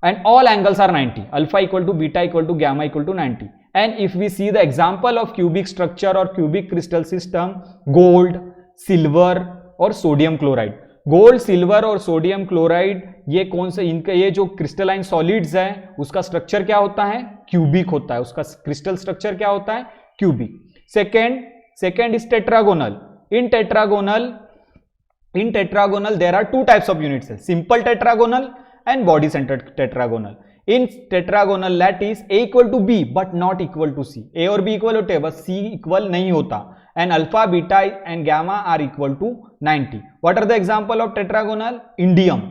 and all angles are 90, alpha equal to beta equal to gamma equal to 90. And if we see the example of cubic structure or cubic crystal system, gold, silver और sodium chloride. Gold, silver और sodium chloride ये कौन से, इनका ये जो crystalline solids है उसका स्ट्रक्चर क्या होता है? क्यूबिक होता है. उसका क्रिस्टल स्ट्रक्चर क्या होता है? Cubic. Second is tetragonal. In tetragonal there are 2 types of unit cells: simple tetragonal and body centered tetragonal. In tetragonal lattice A equal to B but not equal to C. A और B equal होते हैं, बस C equal नहीं होता. And alpha, beta and gamma are equal to 90. What are the example of tetragonal? Indium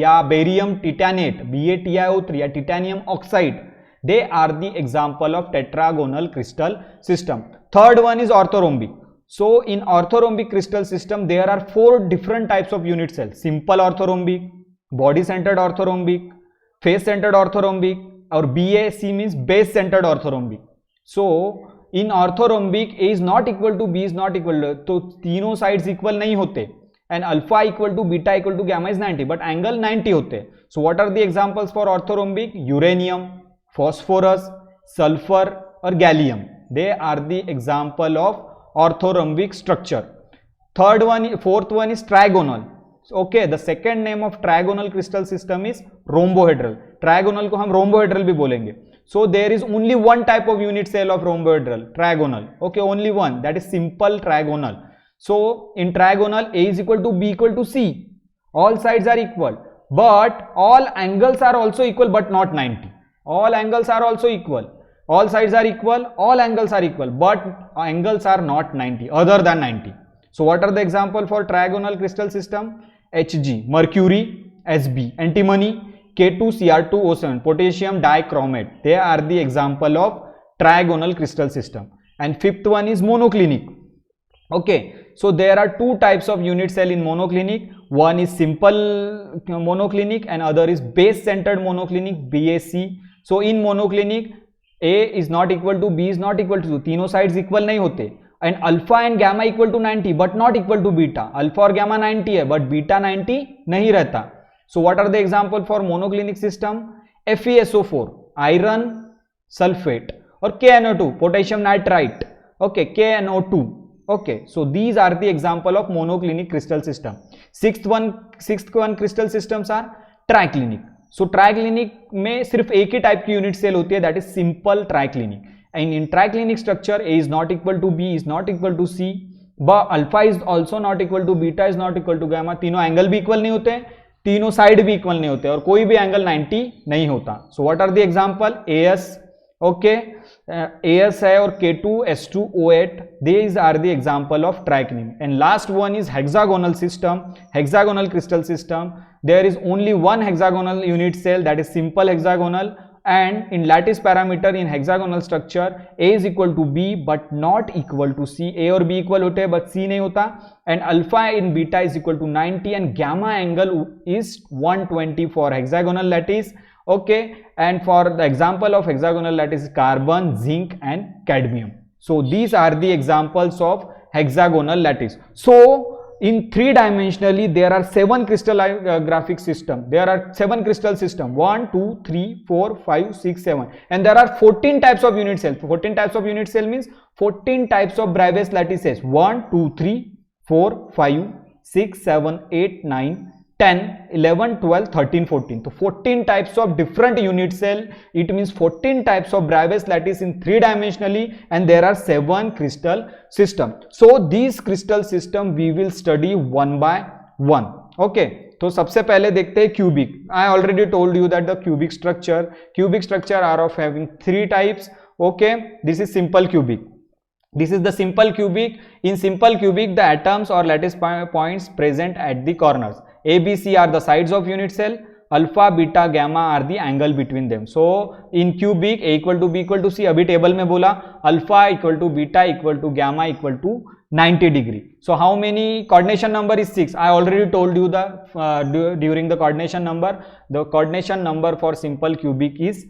या barium titanate, BaTiO3 या titanium oxide. They are the example of tetragonal crystal system. Third one is orthorhombic. So in orthorhombic crystal system there are 4 different types of unit cells: simple orthorhombic, body centered orthorhombic, face centered orthorhombic, और BAC means base centered orthorhombic. So in orthorhombic A is not equal to B is not equal to, तो तीनों sides equal नहीं होते, and alpha equal to beta equal to gamma is 90 but angle 90 होते. So what are the examples for orthorhombic? Uranium, phosphorus, sulfur और gallium. They are the example of orthorhombic structure. Fourth one is trigonal. Okay, the second name of trigonal crystal system is rhombohedral. Trigonal को हम rhombohedral भी बोलेंगे. So there is only one type of unit cell of rhombohedral, trigonal. Okay, only one, that is simple trigonal. So in trigonal A is equal to B equal to C. All sides are equal, but all angles are also equal but not 90. All angles are also equal. All sides are equal, all angles are equal, but angles are not 90, other than 90. So what are the example for trigonal crystal system? Hg, mercury, Sb, antimony, K2Cr2O7, potassium dichromate. They are the example of trigonal crystal system. And fifth one is monoclinic. Okay, so there are 2 types of unit cell in monoclinic. One is simple monoclinic and other is base centered monoclinic, BAC. So in monoclinic A is not equal to B is not equal to 2, तीनों sides equal नहीं होते, and alpha and gamma equal to 90 but not equal to beta. Alpha और gamma 90 है but beta 90 नहीं रहता. So what are the example for monoclinic system? FeSO4, iron sulfate, और KNO2, potassium nitrite. Okay, KNO2. Okay, so these are the example of monoclinic crystal system. Sixth one crystal systems are triclinic. So triclinic में सिर्फ एक ही type की unit cell होती है, that is simple triclinic. And in triclinic structure A is not equal to B is not equal to C, alpha is also not equal to beta is not equal to gamma. तीनों angle भी equal नहीं होते, तीनों side भी equal नहीं होते, और कोई भी एंगल 90 नहीं होता. So what are the example? AS, okay, AS है और K2S2O8. these are the example of triclinic. And last one is hexagonal system, hexagonal crystal system. There is only one hexagonal unit cell, that is simple hexagonal, and in lattice parameter in hexagonal structure A is equal to B but not equal to C. A और B equal होते हैं but C नहीं होता, and alpha in beta is equal to 90 and gamma angle is 120 for hexagonal lattice. Okay, and for the example of hexagonal lattice, carbon, zinc and cadmium. So these are the examples of hexagonal lattice. So in 3-dimensionally there are 7 crystallographic system. There are 7 crystal system, 1 2 3 4 5 6 7, and there are 14 types of unit cell. 14 types of unit cell means 14 types of Bravais lattices. 1 2 3 4 5 6 7 8 9 10 11 12 13 14. So 14 types of different unit cell. It means 14 types of Bravais lattice in 3-dimensionally, and there are 7 crystal system. So these crystal system we will study one by one. Okay, तो सबसे पहले देखते हैं cubic. I already told you that the cubic structure are of having 3 types. Okay, this is simple cubic. This is the simple cubic. In simple cubic, the atoms or lattice points present at the corners. A, B, C are the sides of unit cell. Alpha, beta, gamma are the angle between them. So in cubic, A equal to B equal to C. अभी table में बोला alpha equal to beta equal to gamma equal to 90 degree. So how many coordination number is 6? I already told you the during the coordination number. The coordination number for simple cubic is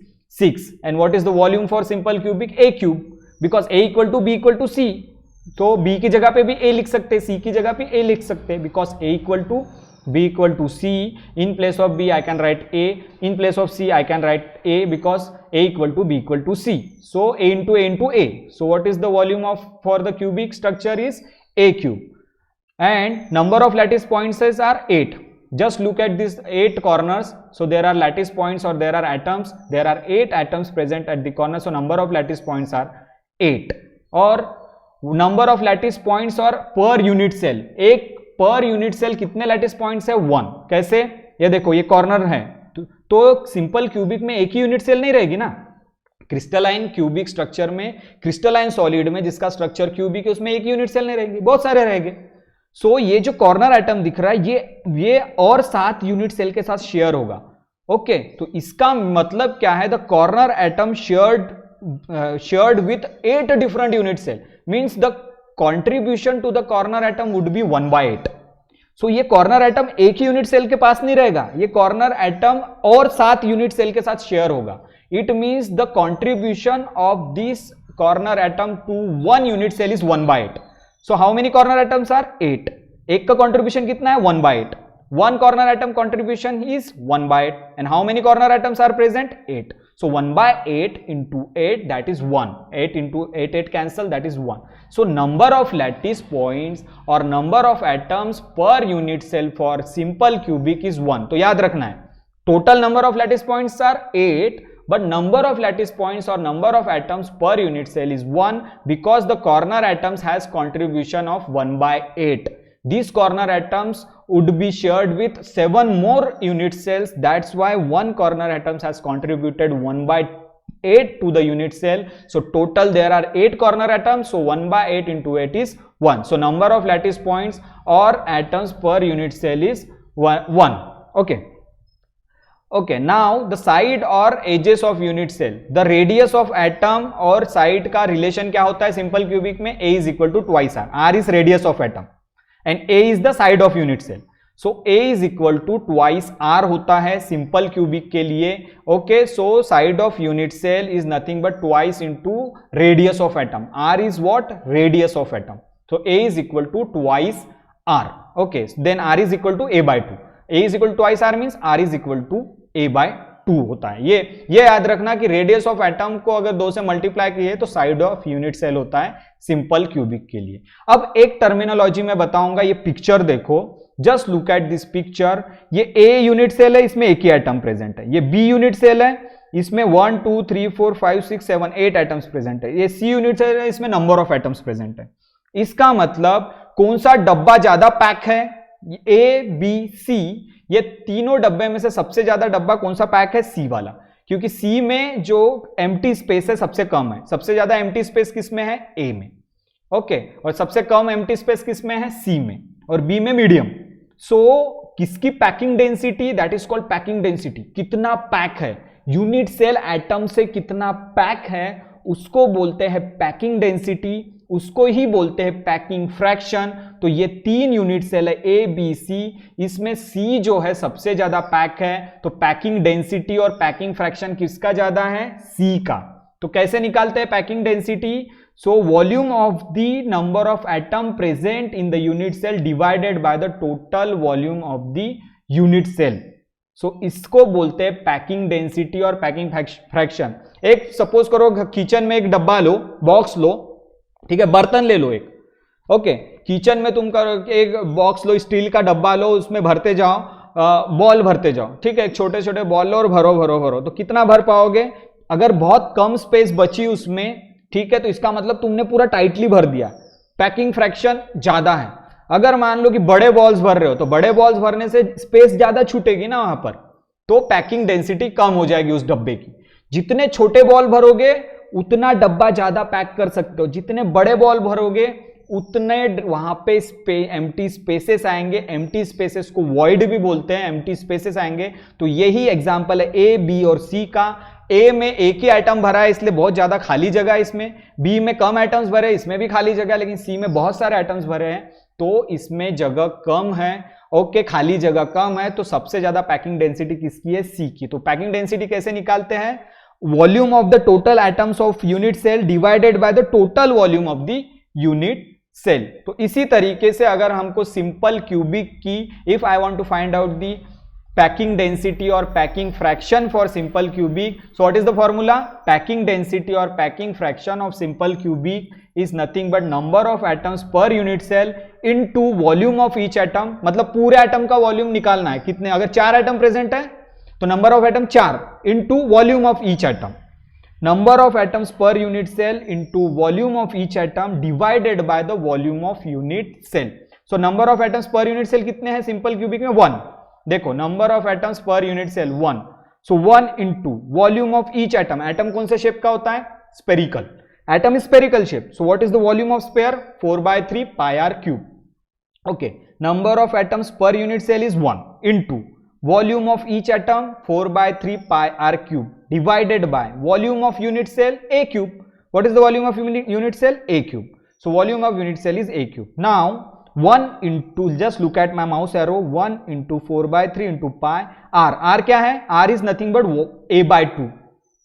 6. And what is the volume for simple cubic? A cube. Because A equal to B equal to C, तो B की जगह पे भी ए लिख सकते हैं, सी की जगह पे ए लिख सकते हैं. Because A equal to B equal to C, in place of B I can write A, in place of C I can write A, because A equal to B equal to C. So A into A. So what is the volume of for the cubic structure is A cube. And number of lattice points are 8. Just look at these 8 corners. So there are lattice points or there are atoms. There are 8 atoms present at the corner. So number of lattice points are 8. और number of lattice points और per unit cell. एक per unit cell कितने lattice points है? 1. कैसे? ये देखो, ये corner है तो सिंपल क्यूबिक में एक ही यूनिट सेल नहीं रहेगी ना. क्रिस्टलाइन क्यूबिक स्ट्रक्चर में, क्रिस्टलाइन सॉलिड में जिसका स्ट्रक्चर क्यूबिक है उसमें एक यूनिट सेल नहीं रहेंगे, बहुत सारे रहेंगे. सो ये जो कॉर्नर एटम दिख रहा है ये और 7 यूनिट सेल के साथ शेयर होगा. ओके, तो इसका मतलब क्या है? The corner atom shared with 8 different unit cell, means the contribution to the corner atom would be 1/8. So ये कॉर्नर एटम एक ही यूनिट सेल के पास नहीं रहेगा, ये कॉर्नर एटम और 7 यूनिट सेल के साथ शेयर होगा. It means the contribution of this corner atom to 1 unit cell is 1/8. So how many corner atoms are? 8. एक का contribution कितना है? 1/8. One corner atom contribution is 1/8. And how many corner atoms are present? 8. So 1/8 into 8, that is 1. 8 into 8 cancel, that is 1. So number of lattice points or number of atoms per unit cell for simple cubic is 1. तो याद रखना है, total number of lattice points are 8. But number of lattice points or number of atoms per unit cell is 1 because the corner atoms has contribution of 1/8. These corner atoms would be shared with 7 more unit cells. That's why one corner atom has contributed 1/8 to the unit cell. So total there are 8 corner atoms. So 1/8 into 8 is 1. So number of lattice points or atoms per unit cell is 1. Okay, now the side or edges of unit cell. The radius of atom और side का relation क्या होता है simple cubic में? A is equal to twice R. R is radius of atom and A is the side of unit cell. So A is equal to twice R होता है simple cubic के लिए. Okay, so side of unit cell is nothing but twice into radius of atom. R is what? Radius of atom. So A is equal to twice R. Okay, then R is equal to A/2. A is equal to twice R means R is equal to A/2 होता है. ये याद रखना कि radius of atom को अगर 2 से multiply किए तो साइड ऑफ यूनिट सेल होता है सिंपल क्यूबिक के लिए. अब एक टर्मिनोलॉजी में बताऊंगा, ये पिक्चर देखो, just look at this picture. ये A यूनिट सेल है, इसमें एक ही एटम प्रेजेंट है. ये B यूनिट सेल है, इसमें 1 2 3 4 5 6 7 8 एटम्स प्रेजेंट है. ये C यूनिट सेल है, इसमें नंबर ऑफ एटम्स प्रेजेंट है. इसका मतलब कौन सा डब्बा ज्यादा पैक है? A B C, ये तीनों डब्बे में से सबसे ज्यादा डब्बा कौन सा पैक है? सी वाला, क्योंकि सी में जो एम्प्टी स्पेस है सबसे कम है. सबसे ज्यादा एम्प्टी स्पेस किस में है? ए में. ओके, और सबसे कम एम्प्टी स्पेस किस में है? सी में, और बी में मीडियम. सो किसकी packing density? That is called packing density. कितना पैक है यूनिट सेल एटम से, कितना पैक है उसको बोलते हैं पैकिंग डेंसिटी, उसको ही बोलते हैं पैकिंग फ्रैक्शन. तो ये 3 यूनिट सेल है ए बी सी, इसमें सी जो है सबसे ज्यादा पैक है, तो पैकिंग डेंसिटी और पैकिंग फ्रैक्शन किसका ज्यादा है? सी का. तो कैसे निकालते हैं packing density? So volume of the number of atom present in the unit cell divided by the total volume of the unit cell. सो इसको बोलते हैं पैकिंग डेंसिटी और पैकिंग फ्रैक्शन. एक सपोज करो किचन में एक डब्बा लो, बॉक्स लो, ठीक है, बर्तन ले लो एक. ओके, किचन में तुम एक बॉक्स लो, स्टील का डब्बा लो, उसमें भरते जाओ, बॉल भरते जाओ. ठीक है, एक छोटे छोटे बॉल लो और भरो भरो भरो. तो कितना भर पाओगे? अगर बहुत कम स्पेस बची उसमें, ठीक है, तो इसका मतलब तुमने पूरा टाइटली भर दिया, पैकिंग फ्रैक्शन ज्यादा है. अगर मान लो कि बड़े बॉल्स भर रहे हो तो बड़े बॉल्स भरने से स्पेस ज्यादा छूटेगी ना वहां पर, तो पैकिंग डेंसिटी कम हो जाएगी उस डब्बे की। जितने छोटे बॉल भरोगे उतना डब्बा ज्यादा पैक कर सकते हो, जितने बड़े बॉल भरोगे उतने वहां पे एम्प्टी स्पेसेस आएंगे। एम्प्टी स्पेसेस को वॉइड भी बोलते हैं, एम्प्टी स्पेसेस आएंगे। तो यही एग्जांपल है ए, बी और सी का। ए में एक ही आइटम भरा है इसलिए बहुत ज्यादा खाली जगह है इसमें, बी में कम आइटम्स भरे इसमें भी खाली जगह, लेकिन सी में बहुत सारे आइटम्स भरे हैं तो इसमें जगह कम है। ओके, खाली जगह कम है, तो सबसे ज्यादा पैकिंग डेंसिटी किसकी है? सी की। तो पैकिंग डेंसिटी कैसे निकालते हैं? Volume of the total items of unit cell divided by the total volume of the unit cell. तो इसी तरीके से अगर हमको सिंपल क्यूबिक की, if I want to find out the packing density और packing fraction for simple cubic, so what is the formula? Packing density और packing fraction of simple cubic is nothing but number of atoms per unit cell into volume of each atom. मतलब पूरे atom का volume निकालना है, कितने, अगर 4 atom present है तो number of atom 4 into volume of each atom, number of atoms per unit cell into volume of each atom divided by the volume of unit cell. So number of atoms per unit cell कितने हैं simple cubic में? 1। देखो, number of atoms per unit cell 1, so 1 into volume of each atom. Atom कौन से shape का होता है? Spherical. Atom is spherical shape, so what is the volume of sphere? 4/3 pi r cube. Okay, number of atoms per unit cell is 1 into volume of each atom 4/3 pi r cube divided by volume of unit cell a cube. What is the volume of unit cell? A cube. So volume of unit cell is a cube. Now 1 into, just look at my mouse arrow, 1 into 4/3 into pi r. R क्या है? R is nothing but a/2.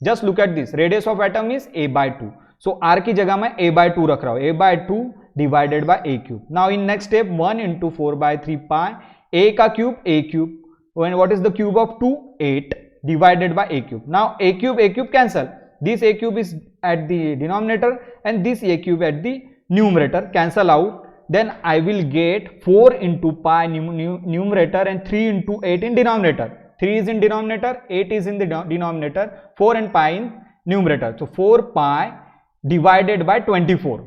Just look at this. Radius of atom is a/2. So r की जगह मैं a/2 रख रहा हूं, a/2 divided by a cube. Now in next step 1 into 4/3 pi, a का cube a cube. When what is the cube of 2? 8 divided by a cube. Now a cube cancel. This a cube is at the denominator and this a cube at the numerator, cancel out. Then I will get 4 into pi numerator and 3 into 8 in denominator. 3 is in denominator, 8 is in the denominator, 4 and pi in numerator. So 4 pi divided by 24.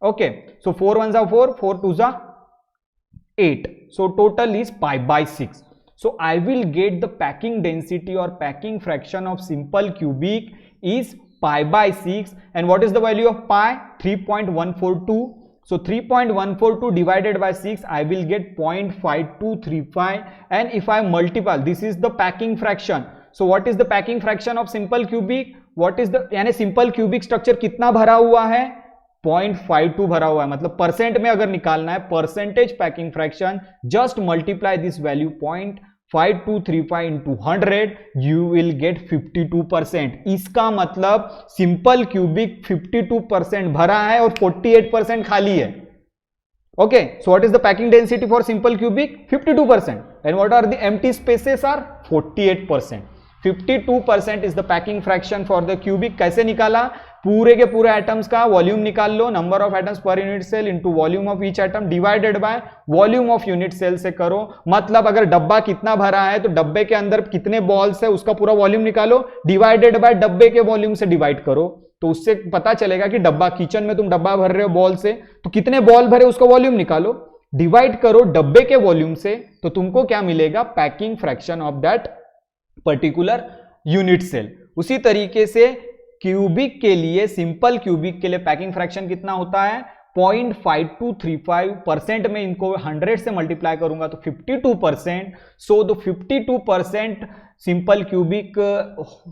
Okay, so 4 ones are 4, 4 twos are 8. So total is pi by 6. So I will get the packing density or packing fraction of simple cubic is pi by 6. And what is the value of pi? 3.142. So 3.142 divided by 6, I will get 0.5235. And if I multiply, this is the packing fraction. So what is the packing fraction of simple cubic? What is the, यानी simple cubic structure कितना भरा हुआ है? 0.52 भरा हुआ है। मतलब percent में अगर निकालना है percentage packing fraction, just multiply this value 0.5235 into 100, you will get 52%। इसका मतलब सिंपल क्यूबिक 52% भरा है और 48% खाली है। Okay, so what is the packing density for simple cubic? 52%। And what are the empty spaces? Are 48%। 52% is the packing fraction for the cubic. कैसे निकाला? पूरे के पूरे एटम्स का वॉल्यूम निकाल लो, number of atoms per unit cell into volume of each atom divided by volume of unit cell से करो। मतलब अगर डब्बा कितना भरा है तो डब्बे के अंदर कितने बॉल्स है उसका पूरा वॉल्यूम निकालो, डिवाइडेड बाय डब्बे के वॉल्यूम से डिवाइड करो, तो उससे पता चलेगा कि डब्बा, किचन में तुम डब्बा भर रहे हो बॉल से, तो कितने बॉल भरे उसका वॉल्यूम निकालो, डिवाइड करो डब्बे के वॉल्यूम से, तो तुमको क्या मिलेगा? Packing fraction of that particular unit cell. उसी तरीके से क्यूबिक के लिए, सिंपल क्यूबिक के लिए पैकिंग फ्रैक्शन कितना होता है? 0.5235%। में इनको 100 से मल्टीप्लाई करूंगा तो 52%। सो द 52% सिंपल क्यूबिक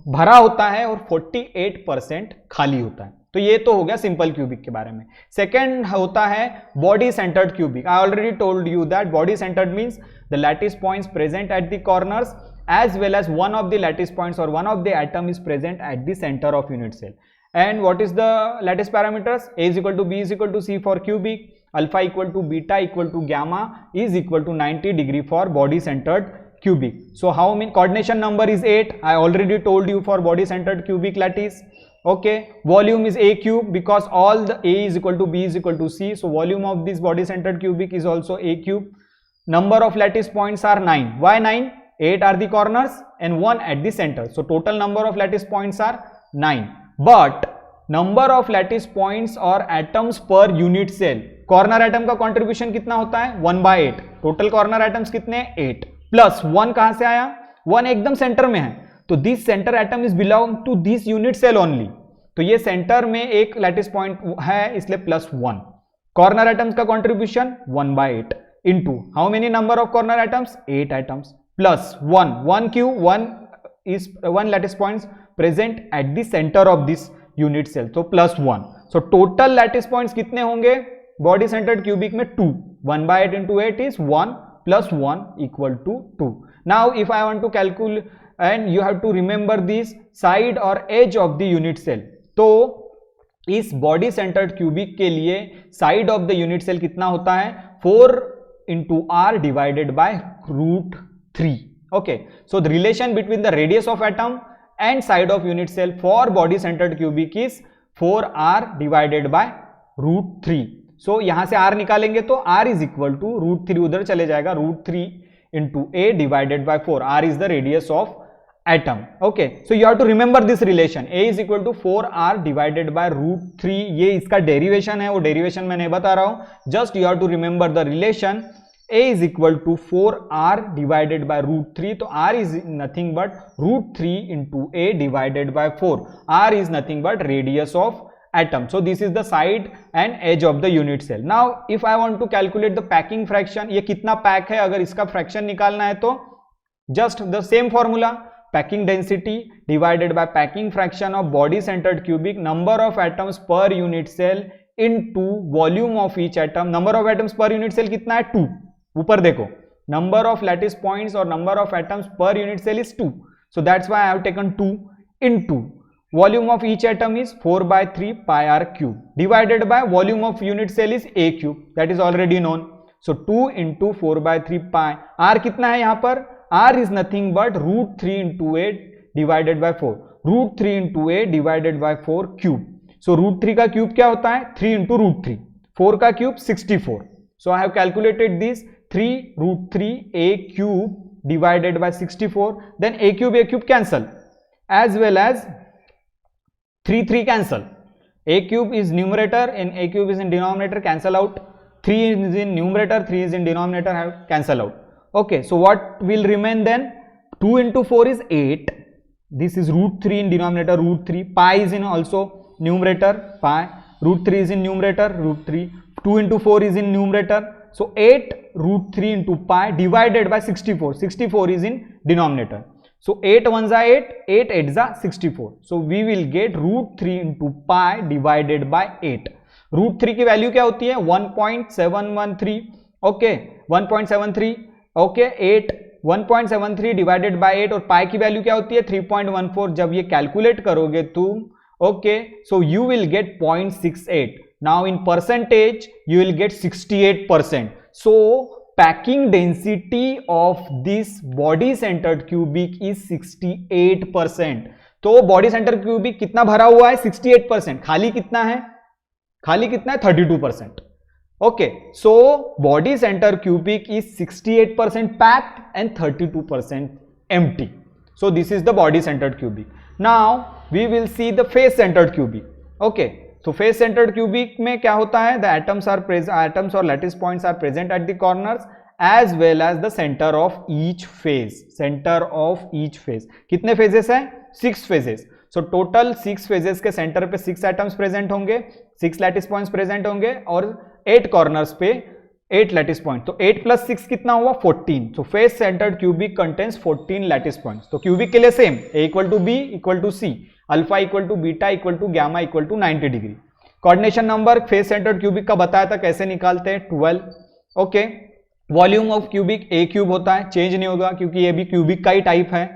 भरा होता है और 48% खाली होता है। तो ये तो हो गया सिंपल क्यूबिक के बारे में। सेकेंड होता है body centered cubic. I already told you that body centred means the lattice points present at the corners as well as one of the lattice points or one of the atom is present at the center of unit cell. And what is the lattice parameters? A is equal to B is equal to C for cubic, alpha equal to beta equal to gamma is equal to 90 degree for body centered cubic. So how many coordination number is 8? I already told you for body centered cubic lattice. Okay, volume is A cube because all the A is equal to B is equal to C. So volume of this body centered cubic is also A cube. Number of lattice points are 9. Why 9? 8 are the corners and 1 at the center. So total number of lattice points are 9. But number of lattice points or atoms per unit cell corner atom का contribution कितना होता है 1/8, total corner atoms कितने 8 plus 1 कहां से आया 1 एकदम centre में है, तो this centre atom is belong to this unit cell only, तो ये सेंटर में एक लैटिस पॉइंट है इसलिए +1। कॉर्नर एटम्स का contribution 1/8 into how many number of corner atoms 8 atoms plus 1 Q 1 lattice points present at the centre of this unit cell, तो +1। So total lattice points कितने होंगे बॉडी सेंटर्ड क्यूबिक में 2, 1/8 into 8 is 1 plus 1 equal to 2. Now if I want to calculate, and you have to remember this side or edge of the unit cell, तो इस body centered cubic के लिए side of the unit cell कितना होता है 4 into r divided by √3. Okay, so the relation between the radius of atom and side of unit cell for body centered cubic is 4r divided by √3. So यहां से r निकालेंगे तो r is equal to √3, उधर चले जाएगा √3 into a divided by 4. r is the radius of atom. Okay, so you have to remember this relation. a is equal to 4r divided by √3. ये इसका derivation है, वो derivation मैं नहीं बता रहा हूं, just you have to remember the relation. a is equal to 4r divided by √3, तो r is nothing but √3 into a divided by 4. r is nothing but radius of atom. So this is the side and edge of the unit cell. Now if I want to calculate the packing fraction, ये कितना pack है, अगर इसका fraction निकालना है तो just the same formula, packing density divided by packing fraction of body centered cubic, number of atoms per unit cell into volume of each atom. number of atoms per unit cell कितना है 2, ऊपर देखो number of lattice points or number of atoms per unit cell is 2, so that's why I have taken 2 into volume of each atom is 4/3 pi r cube divided by volume of unit cell is a cube, that is already known. So 2 into 4/3 pi, r कितना है यहाँ पर, r is nothing but √3 into a divided by 4, √3 into a divided by 4 cube. So √3 का cube क्या होता है 3 into √3, 4 का cube 64. So I have calculated this 3 √3 a cube divided by 64, then a cube cancel as well as 3 cancel. A cube is numerator and a cube is in denominator, cancel out. 3 is in numerator, 3 is in denominator, have cancel out. Okay, so what will remain then? 2 into 4 is 8. This is √3 in denominator, √3. Pi is in also numerator, pi. √3 is in numerator, √3. 2 into 4 is in numerator. So 8 √3 into pi divided by 64. 64 is in denominator. So 8 ones are 8, 8 8s are 64. So we will get √3 into pi divided by 8. √3 की value क्या होती है 1.713. Okay 1.73. Okay 8 1.73 divided by 8 और पाई की value क्या होती है 3.14. जब ये कैलकुलेट करोगे तुम, okay, so you will get 0.68. Now in percentage you will get 68%. So packing density of this body centered cubic is 68%. तो body centered cubic कितना भरा हुआ है 68%. खाली कितना है 32%. Okay, so body center cubic is 68% packed and 32% empty. So this is the body centered cubic. Now we will see the face centered cubic. Okay, तो face centred cubic में क्या होता है, द एटम्स और lattice points are present at the corners as well as the centre of each face. Centre of each face कितने faces हैं 6 faces. So total 6 faces के centre पे 6 एटम्स प्रेजेंट होंगे, 6 लैटिस पॉइंट्स प्रेजेंट होंगे और 8 corners पे 8 lattice point. तो 8 + 6 कितना हुआ 14. सो face centred cubic contains 14 lattice points. तो क्यूबिक के लिए same a = b = c, alpha = beta = gamma = 90 degree. Coordination number face centred cubic का बताया था कैसे निकालते हैं 12. Okay, volume of cubic a cube होता है, चेंज नहीं होगा क्योंकि ये भी क्यूबिक का ही टाइप है.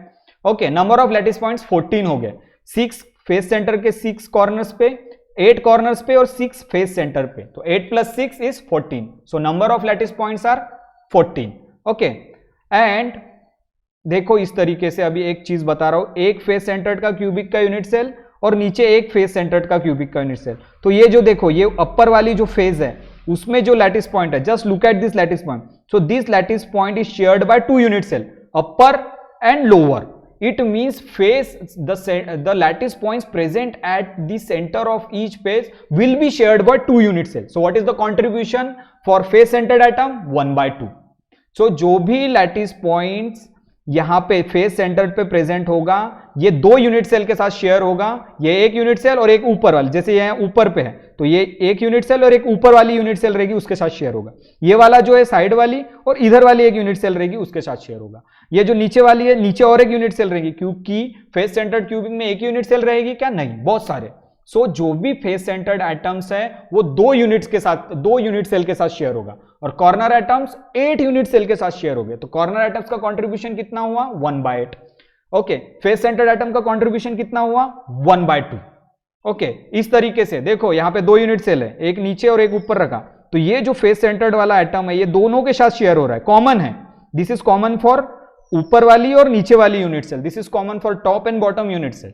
Okay, number of lattice points 14 हो गए. 6 फेस सेंटर के 6 कॉर्नर्स पे, 8 कॉर्नर्स पे और 6 फेस सेंटर पे. तो 8 + 6 is 14. So number of lattice points are 14. Okay, and देखो इस तरीके से अभी एक चीज बता रहा हूं, एक फेस सेंटर्ड का क्यूबिक का यूनिट सेल और नीचे एक फेस सेंटर्ड का क्यूबिक का यूनिट सेल. तो ये जो देखो ये अपर वाली जो फेज है उसमें जो लैटिस पॉइंट है, just look at this lattice point. So this lattice point is shared by 2 unit cell, upper and lower. it means face the lattice points present at the center of each face will be shared by 2 unit cells. So what is the contribution for face centered atom? 1/2. So जो भी lattice points यहाँ पे face centre पे present होगा ये 2 unit cell के साथ share होगा, ये एक यूनिट सेल और एक ऊपर वाली, जैसे ये ऊपर पे है तो ये एक यूनिट सेल और एक ऊपर वाली यूनिट सेल रहेगी उसके साथ शेयर होगा, ये वाला जो है साइड वाली और इधर वाली एक यूनिट सेल रहेगी उसके साथ शेयर होगा, ये जो नीचे वाली है नीचे और एक यूनिट सेल रहेगी, क्योंकि फेस सेंटर्ड क्यूबिक में एक यूनिट सेल रहेगी क्या? नहीं, बहुत सारे। सो जो भी फेस सेंटर्ड एटम्स है वो 2 यूनिट सेल के साथ शेयर होगा और कॉर्नर एटम्स 8 यूनिट सेल के साथ शेयर हो गए। तो कॉर्नर एटम्स का कंट्रीब्यूशन कितना हुआ? 1/8। ओके, फेस सेंटर्ड एटम का कंट्रीब्यूशन कितना हुआ? 1/2। ओके, इस तरीके से देखो यहां पे 2 यूनिट सेल है, एक नीचे और एक ऊपर रखा, तो ये जो फेस सेंटर्ड वाला एटम है ये दोनों के साथ शेयर हो रहा है, कॉमन है। दिस इज कॉमन फॉर ऊपर वाली और नीचे वाली unit cell, this is common for top and bottom unit cell.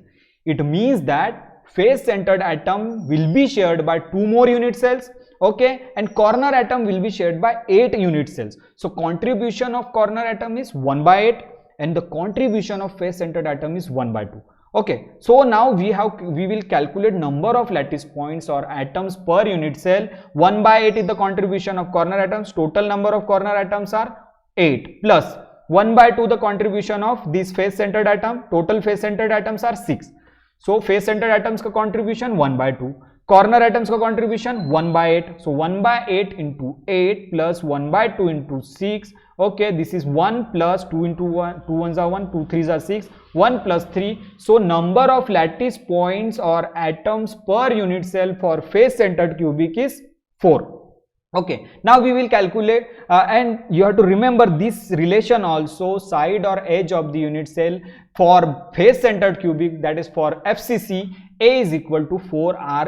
It means that face centered atom will be shared by 2 more unit cells, okay, and corner atom will be shared by 8 unit cells. So contribution of corner atom is 1/8 and the contribution of face centered atom is 1/2. Okay, so now we will calculate number of lattice points or atoms per unit cell. 1/8 is the contribution of corner atoms, total number of corner atoms are 8 plus 1/2 the contribution of this face centered atom, total face centered atoms are 6. So face centered atoms का contribution 1/2, corner atoms का contribution 1/8. So 1/8 into 8 plus 1/2 into 6. Okay, this is 1 plus 2 into 1, 2 ones are 1, 2 3s are 6, 1 plus 3. So number of lattice points or atoms per unit cell for face centered cubic is 4. Okay, now we will calculate and you have to remember this relation also, side or edge of the unit cell for face centered cubic, that is for FCC, A is equal to 4R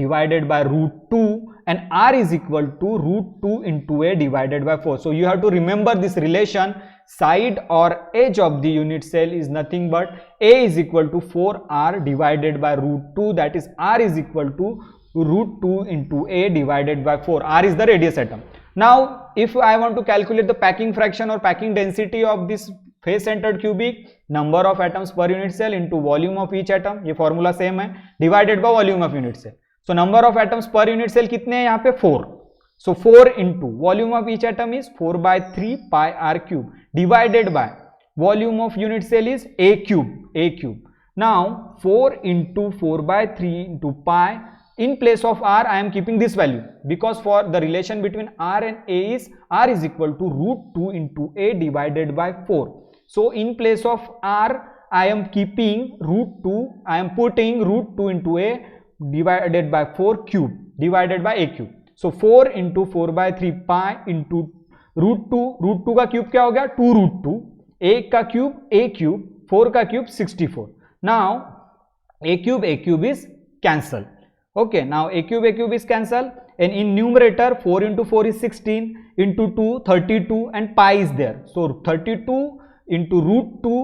divided by √2 and R is equal to √2 into A divided by 4. So you have to remember this relation, side or edge of the unit cell is nothing but A is equal to 4R divided by √2, that is R is equal to √2 into A divided by 4. R is the radius atom. Now if I want to calculate the packing fraction or packing density of this face centered cubic, number of atoms per unit cell into volume of each atom, ये formula same है, divided by volume of unit cell. So number of atoms per unit cell कितने हैं यहाँ पे? 4. So 4 into volume of each atom is 4/3 pi R cube divided by volume of unit cell is A cube. Now 4 into 4/3 into pi, in place of R I am keeping this value because for the relation between R and A is R is equal to √2 into A divided by 4. So in place of R I am keeping √2, I am putting √2 into A divided by 4 cube divided by A cube. So 4 into 4/3 pi into √2 का cube क्या हो गया? 2√2, A का cube A cube, 4 का cube 64. Now A cube is cancel. Okay, now A cube is cancel and in numerator 4 into 4 is 16 into 2 32 and pi is there. So 32 into √2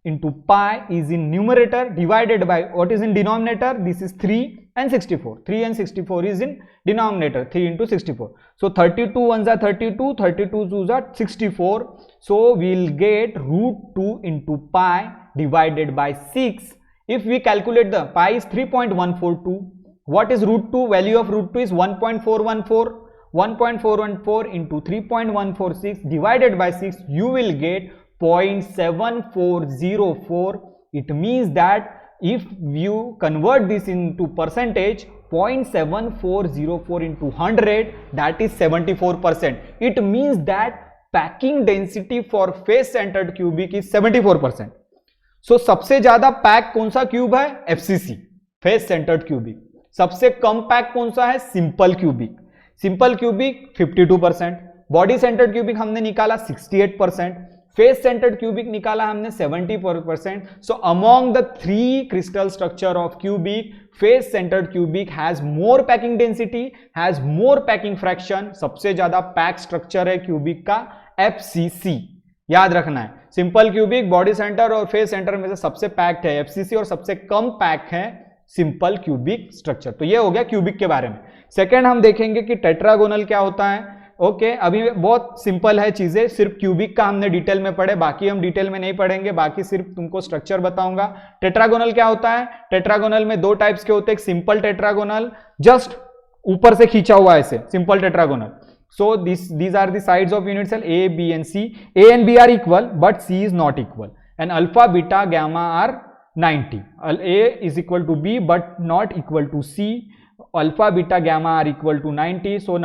into pi is in numerator divided by what is in denominator? This is 3 and 64. 3 and 64 is in denominator, 3 into 64. So 32 ones are 32, 32 twos are 64. So we will get √2 into pi divided by 6. If we calculate the pi is 3.142. What is √2? Value of √2 is 1.414. 1.414 into 3.146 divided by 6, you will get 0.7404. It means that if you convert this into percentage, 0.7404 into 100, that is 74%. It means that packing density for face centered cubic is 74%. So सबसे ज्यादा pack कौन सा cube है? FCC, face centred cubic. सबसे कम pack कौन सा है? Simple cubic. Simple cubic 52%, body centered cubic हमने निकाला 68%, फेस सेंटर्ड क्यूबिक निकाला हमने 74%. So among the 3 crystal structure of cubic, face centred cubic has more packing density, has more packing fraction. सबसे ज्यादा पैक स्ट्रक्चर है क्यूबिक का FCC, याद रखना है। सिंपल क्यूबिक, बॉडी सेंटर और फेस सेंटर में से सबसे पैक्ड है FCC और सबसे कम पैक है सिंपल क्यूबिक स्ट्रक्चर। तो ये हो गया क्यूबिक के बारे में। सेकेंड हम देखेंगे कि टेट्रागोनल क्या होता है। ओके अभी बहुत सिंपल है चीजें, सिर्फ क्यूबिक का हमने डिटेल में पढ़े, बाकी हम डिटेल में नहीं पढ़ेंगे, बाकी सिर्फ तुमको स्ट्रक्चर बताऊंगा। टेट्रागोनल क्या होता है? टेट्रागोनल में दो टाइप्स के होते हैं, एक सिंपल टेट्रागोनल, जस्ट ऊपर से खींचा हुआ ऐसे simple tetragonal. So these are the sides of unit cell A, B and C. A and B are equal but C is not equal, and alpha, beta, gamma are 90. A is equal to B but not equal to C. Alpha, beta, gamma are equal to 90. So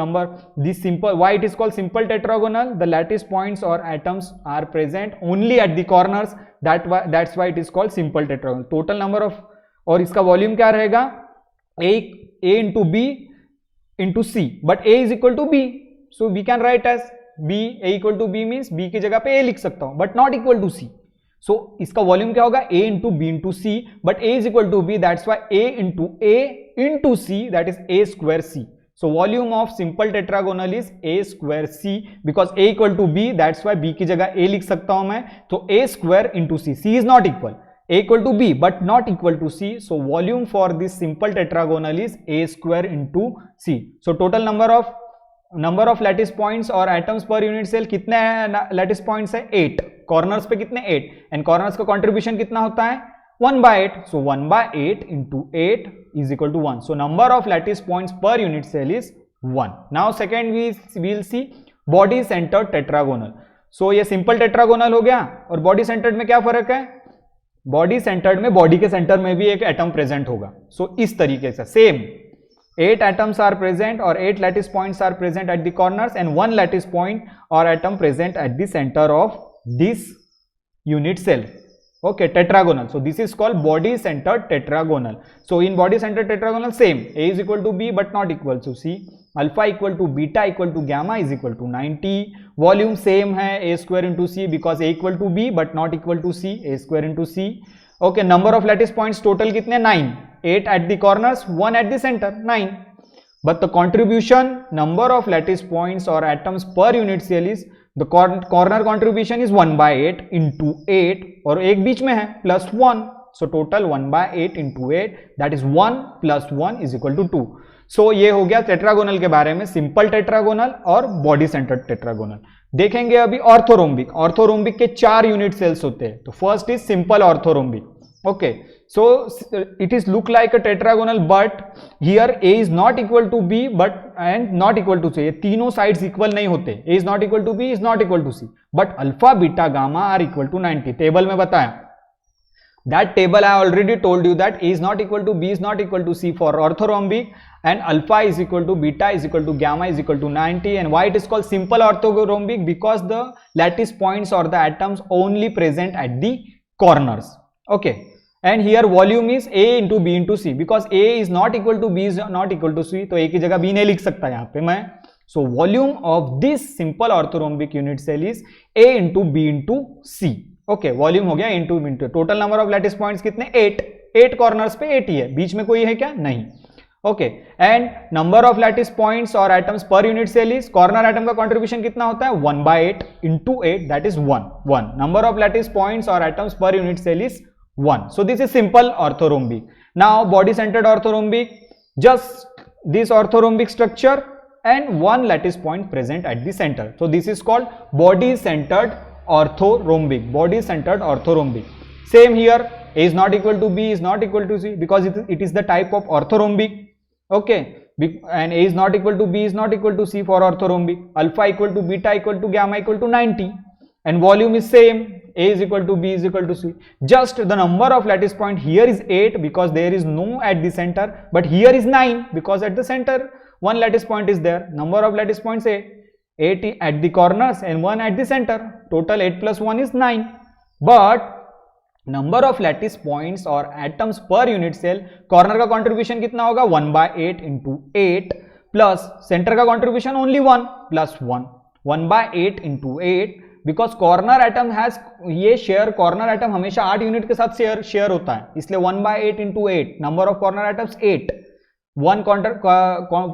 this simple, why it is called simple tetragonal? The lattice points or atoms are present only at the corners. That's why it is called simple tetragonal. Total number of, और इसका volume क्या रहेगा? A into B into C, but A is equal to B, so we can write as B. A equal to B means B की जगह पे A लिख सकता हूं, but not equal to C. So इसका volume क्या होगा? A into B into C, but A is equal to B, that's why A into C, that is A square C. So volume of simple tetragonal is A square C, because A equal to B, that's why B की जगह A लिख सकता हूं मैं, तो A square into C. C is not equal. A equal to B but not equal to C, so volume for this simple tetragonal is A square into C. So total number of lattice points और atoms per unit cell कितने lattice points है? 8. corners पे कितने? 8. and corners का contribution कितना होता है? 1/8. so 1/8 into 8 is equal to 1. so number of lattice points per unit cell is 1. now second we will see body centered tetragonal. so ये simple tetragonal हो गया, और body centered में क्या फर्क है? बॉडी सेंटर्ड में बॉडी के सेंटर में भी एक एटम प्रेजेंट होगा। सो इस तरीके से same 8 atoms are present or 8 lattice points are present at the corners and 1 lattice point or atom present at the center of this unit cell. Okay, tetragonal. So this is called body centered tetragonal. So in body centered tetragonal same, A is equal to B but not equal to C, alpha equal to beta equal to gamma is equal to 90. Volume same है A square into C because A equal to B but not equal to C, A square into C. Okay, number of lattice points total कितने? 9. 8 at the corners, 1 at the center, 9. But the contribution number of lattice points or atoms per unit cell is, the corner contribution is 1/8 into 8, और एक बीच में है plus 1. So total 1/8 into 8, that is 1 plus 1 is equal to 2. So ये हो गया tetragonal के बारे में, सिंपल टेट्रागोनल और बॉडी सेंटर्ड टेट्रागोनल। देखेंगे अभी ऑर्थोरोम्बिक। ऑर्थोरोम्बिक के 4 यूनिट सेल्स होते हैं। तो first is simple orthorhombic. Okay, so it is look like a tetragonal but here A is not equal to B but and not equal to C. ये तीनों sides equal नहीं होते। A is not equal to B is not equal to C, but alpha, beta, gamma are equal to 90. Table में बताया। That table I already told you that A is not equal to B is not equal to C for orthorhombic, and alpha is equal to beta is equal to gamma is equal to 90. And why it is called simple orthorhombic? Because the lattice points or the atoms only present at the corners. Okay. And here volume is A into B into C, because A is not equal to B is not equal to C, तो A की जगह B नहीं लिख सकता यहाँ पे मैं। So volume of this simple orthorhombic unit cell is A into B into C. Okay, volume हो गया into B into। Total number of lattice points कितने? 8 कॉर्नर्स पे 8 ही है, बीच में कोई है क्या? नहीं। Okay, and number of lattice points और atoms per unit cell is, corner atom का कंट्रीब्यूशन कितना होता है? 1/8 into 8, that is 1. Number of lattice points और atoms per unit cell is 1. So this is simple orthorhombic. Now body centered orthorhombic, just this orthorhombic structure and one lattice point present at the center. So this is called body centered orthorhombic. Body centered orthorhombic. Same here, A is not equal to B is not equal to C because it is the type of orthorhombic. Okay, and A is not equal to B is not equal to C for orthorhombic. Alpha equal to beta equal to gamma equal to 90, and volume is same. A is equal to B is equal to C. Just the number of lattice point here is 8 because there is no at the center, but here is 9 because at the center one lattice point is there. Number of lattice points 8 at the corners and 1 at the center. Total 8 plus 1 is 9. But number of lattice points or atoms per unit cell, corner का contribution कितना होगा? 1/8 into 8 plus center का contribution only 1 plus 1. 1/8 into 8 because corner atom has, ये share corner atom हमेशा 8 unit के साथ share होता है, इसलिए 1/8 into 8, number of corner atoms 8, one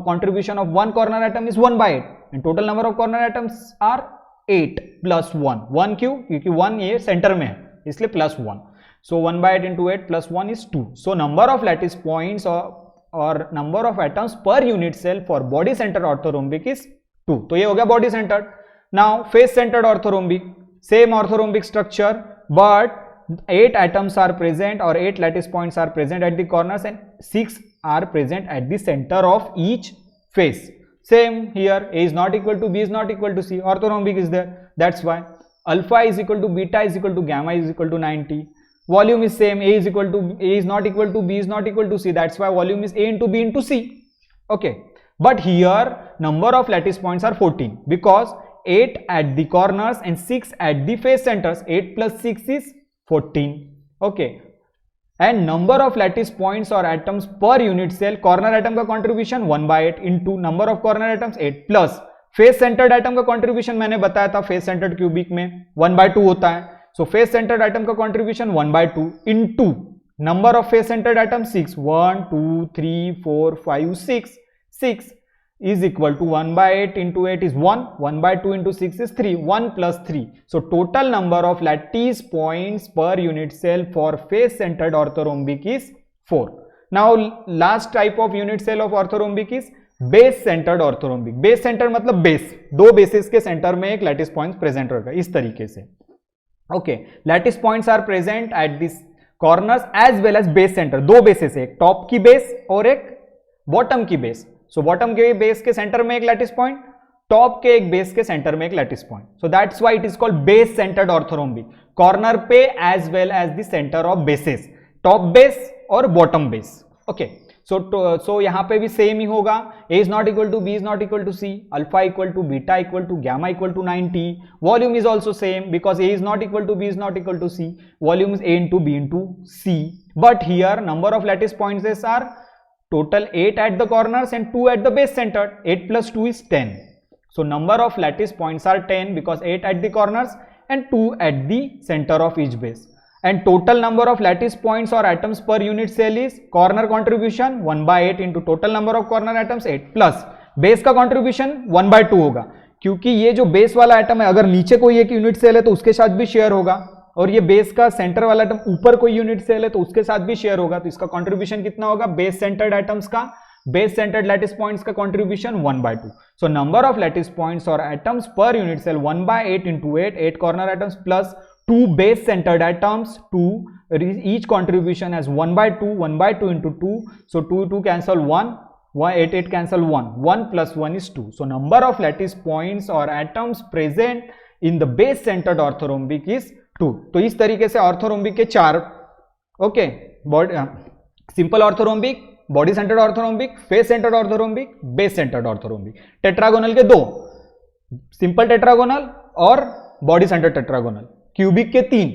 contribution of one corner atom is 1/8 and total number of corner atoms are 8 plus 1 क्यों? क्योंकि 1 ये सेंटर में है इसलिए plus 1. So 1/8 into 8 plus 1 is 2. So number of lattice points or number of atoms per unit cell for body center orthorhombic is 2. तो ये हो गया body centred. Now face centred orthorhombic, same orthorhombic structure, but 8 atoms are present or 8 lattice points are present at the corners and 6 are present at the center of each face. Same here, A is not equal to B is not equal to C, orthorhombic is there, that's why alpha is equal to beta is equal to gamma is equal to 90. Volume is same, A is not equal to B is not equal to C, that's why volume is A into B into C. Okay, but here number of lattice points are 14 because 8 at the corners and 6 at the face centers. 8 plus 6 is 14. Okay, and number of lattice points or atoms per unit cell, corner atom का contribution 1/8 into number of corner atoms 8 plus face centered atom का contribution मैंने बताया था face centered cubic में 1/2 होता है. So face centered atom का contribution 1/2 into number of face centered atoms 6. 1 2 3 4 5 6 6 is equal to 1/8 into 8 is 1, 1/2 into 6 is 3, 1 plus 3. So total number of lattice points per unit cell for face centered orthorhombic is 4. Now last type of unit cell of orthorhombic is base centered orthorhombic. Base centered मतलब base, दो bases के center में एक lattice points present होगा इस तरीके से. Okay, lattice points are present at this corners as well as base center. दो bases है, एक top की base और एक bottom की base. सो बॉटम के बेस के सेंटर में एक लैटिस पॉइंट, टॉप के एक बेस के सेंटर में एक lattice point. So that's why it is called base centered orthorhombic. Corner पे as well as the centre of bases, top base और बॉटम बेस. ओके, सो यहां पे भी सेम ही होगा. A is not equal to B is not equal to C, alpha equal to beta equal to gamma equal to 90. Volume is also same because a is not equal to B is not equal to C. Volume is A into B into C. But here number of lattice points are total 8 at the corners and 2 at the base centered. 8 plus 2 is 10. So number of lattice points are 10 because 8 at the corners and 2 at the center of each base. And total number of lattice points or atoms per unit cell is corner contribution 1/8 into total number of corner atoms 8 plus base का contribution 1/2 होगा क्योंकि ये जो base वाला atom है अगर नीचे कोई एक unit cell है तो उसके साथ भी share होगा और ये बेस का सेंटर वाला एटम ऊपर कोई यूनिट सेल है तो उसके साथ भी शेयर होगा. तो इसका कंट्रीब्यूशन कितना होगा बेस सेंटर्ड एटम्स का, बेस सेंटर्ड लैटिस पॉइंट्स का contribution 1/2. So number of lattice points और atoms per unit cell 1/8 into 8 corner atoms plus 2 base centered atoms, 2 each contribution as 1/2 into 2. So 2 cancel 1, 8 cancel 1, 1 plus 1 is 2. So number of lattice points और atoms present in the base centered orthorhombic is 2. तो इस तरीके से orthorhombic के 4, okay, simple orthorhombic, body centred orthorhombic, face centred orthorhombic, base centered orthorhombic. Tetragonal के 2, simple tetragonal और body centred tetragonal. Cubic के 3.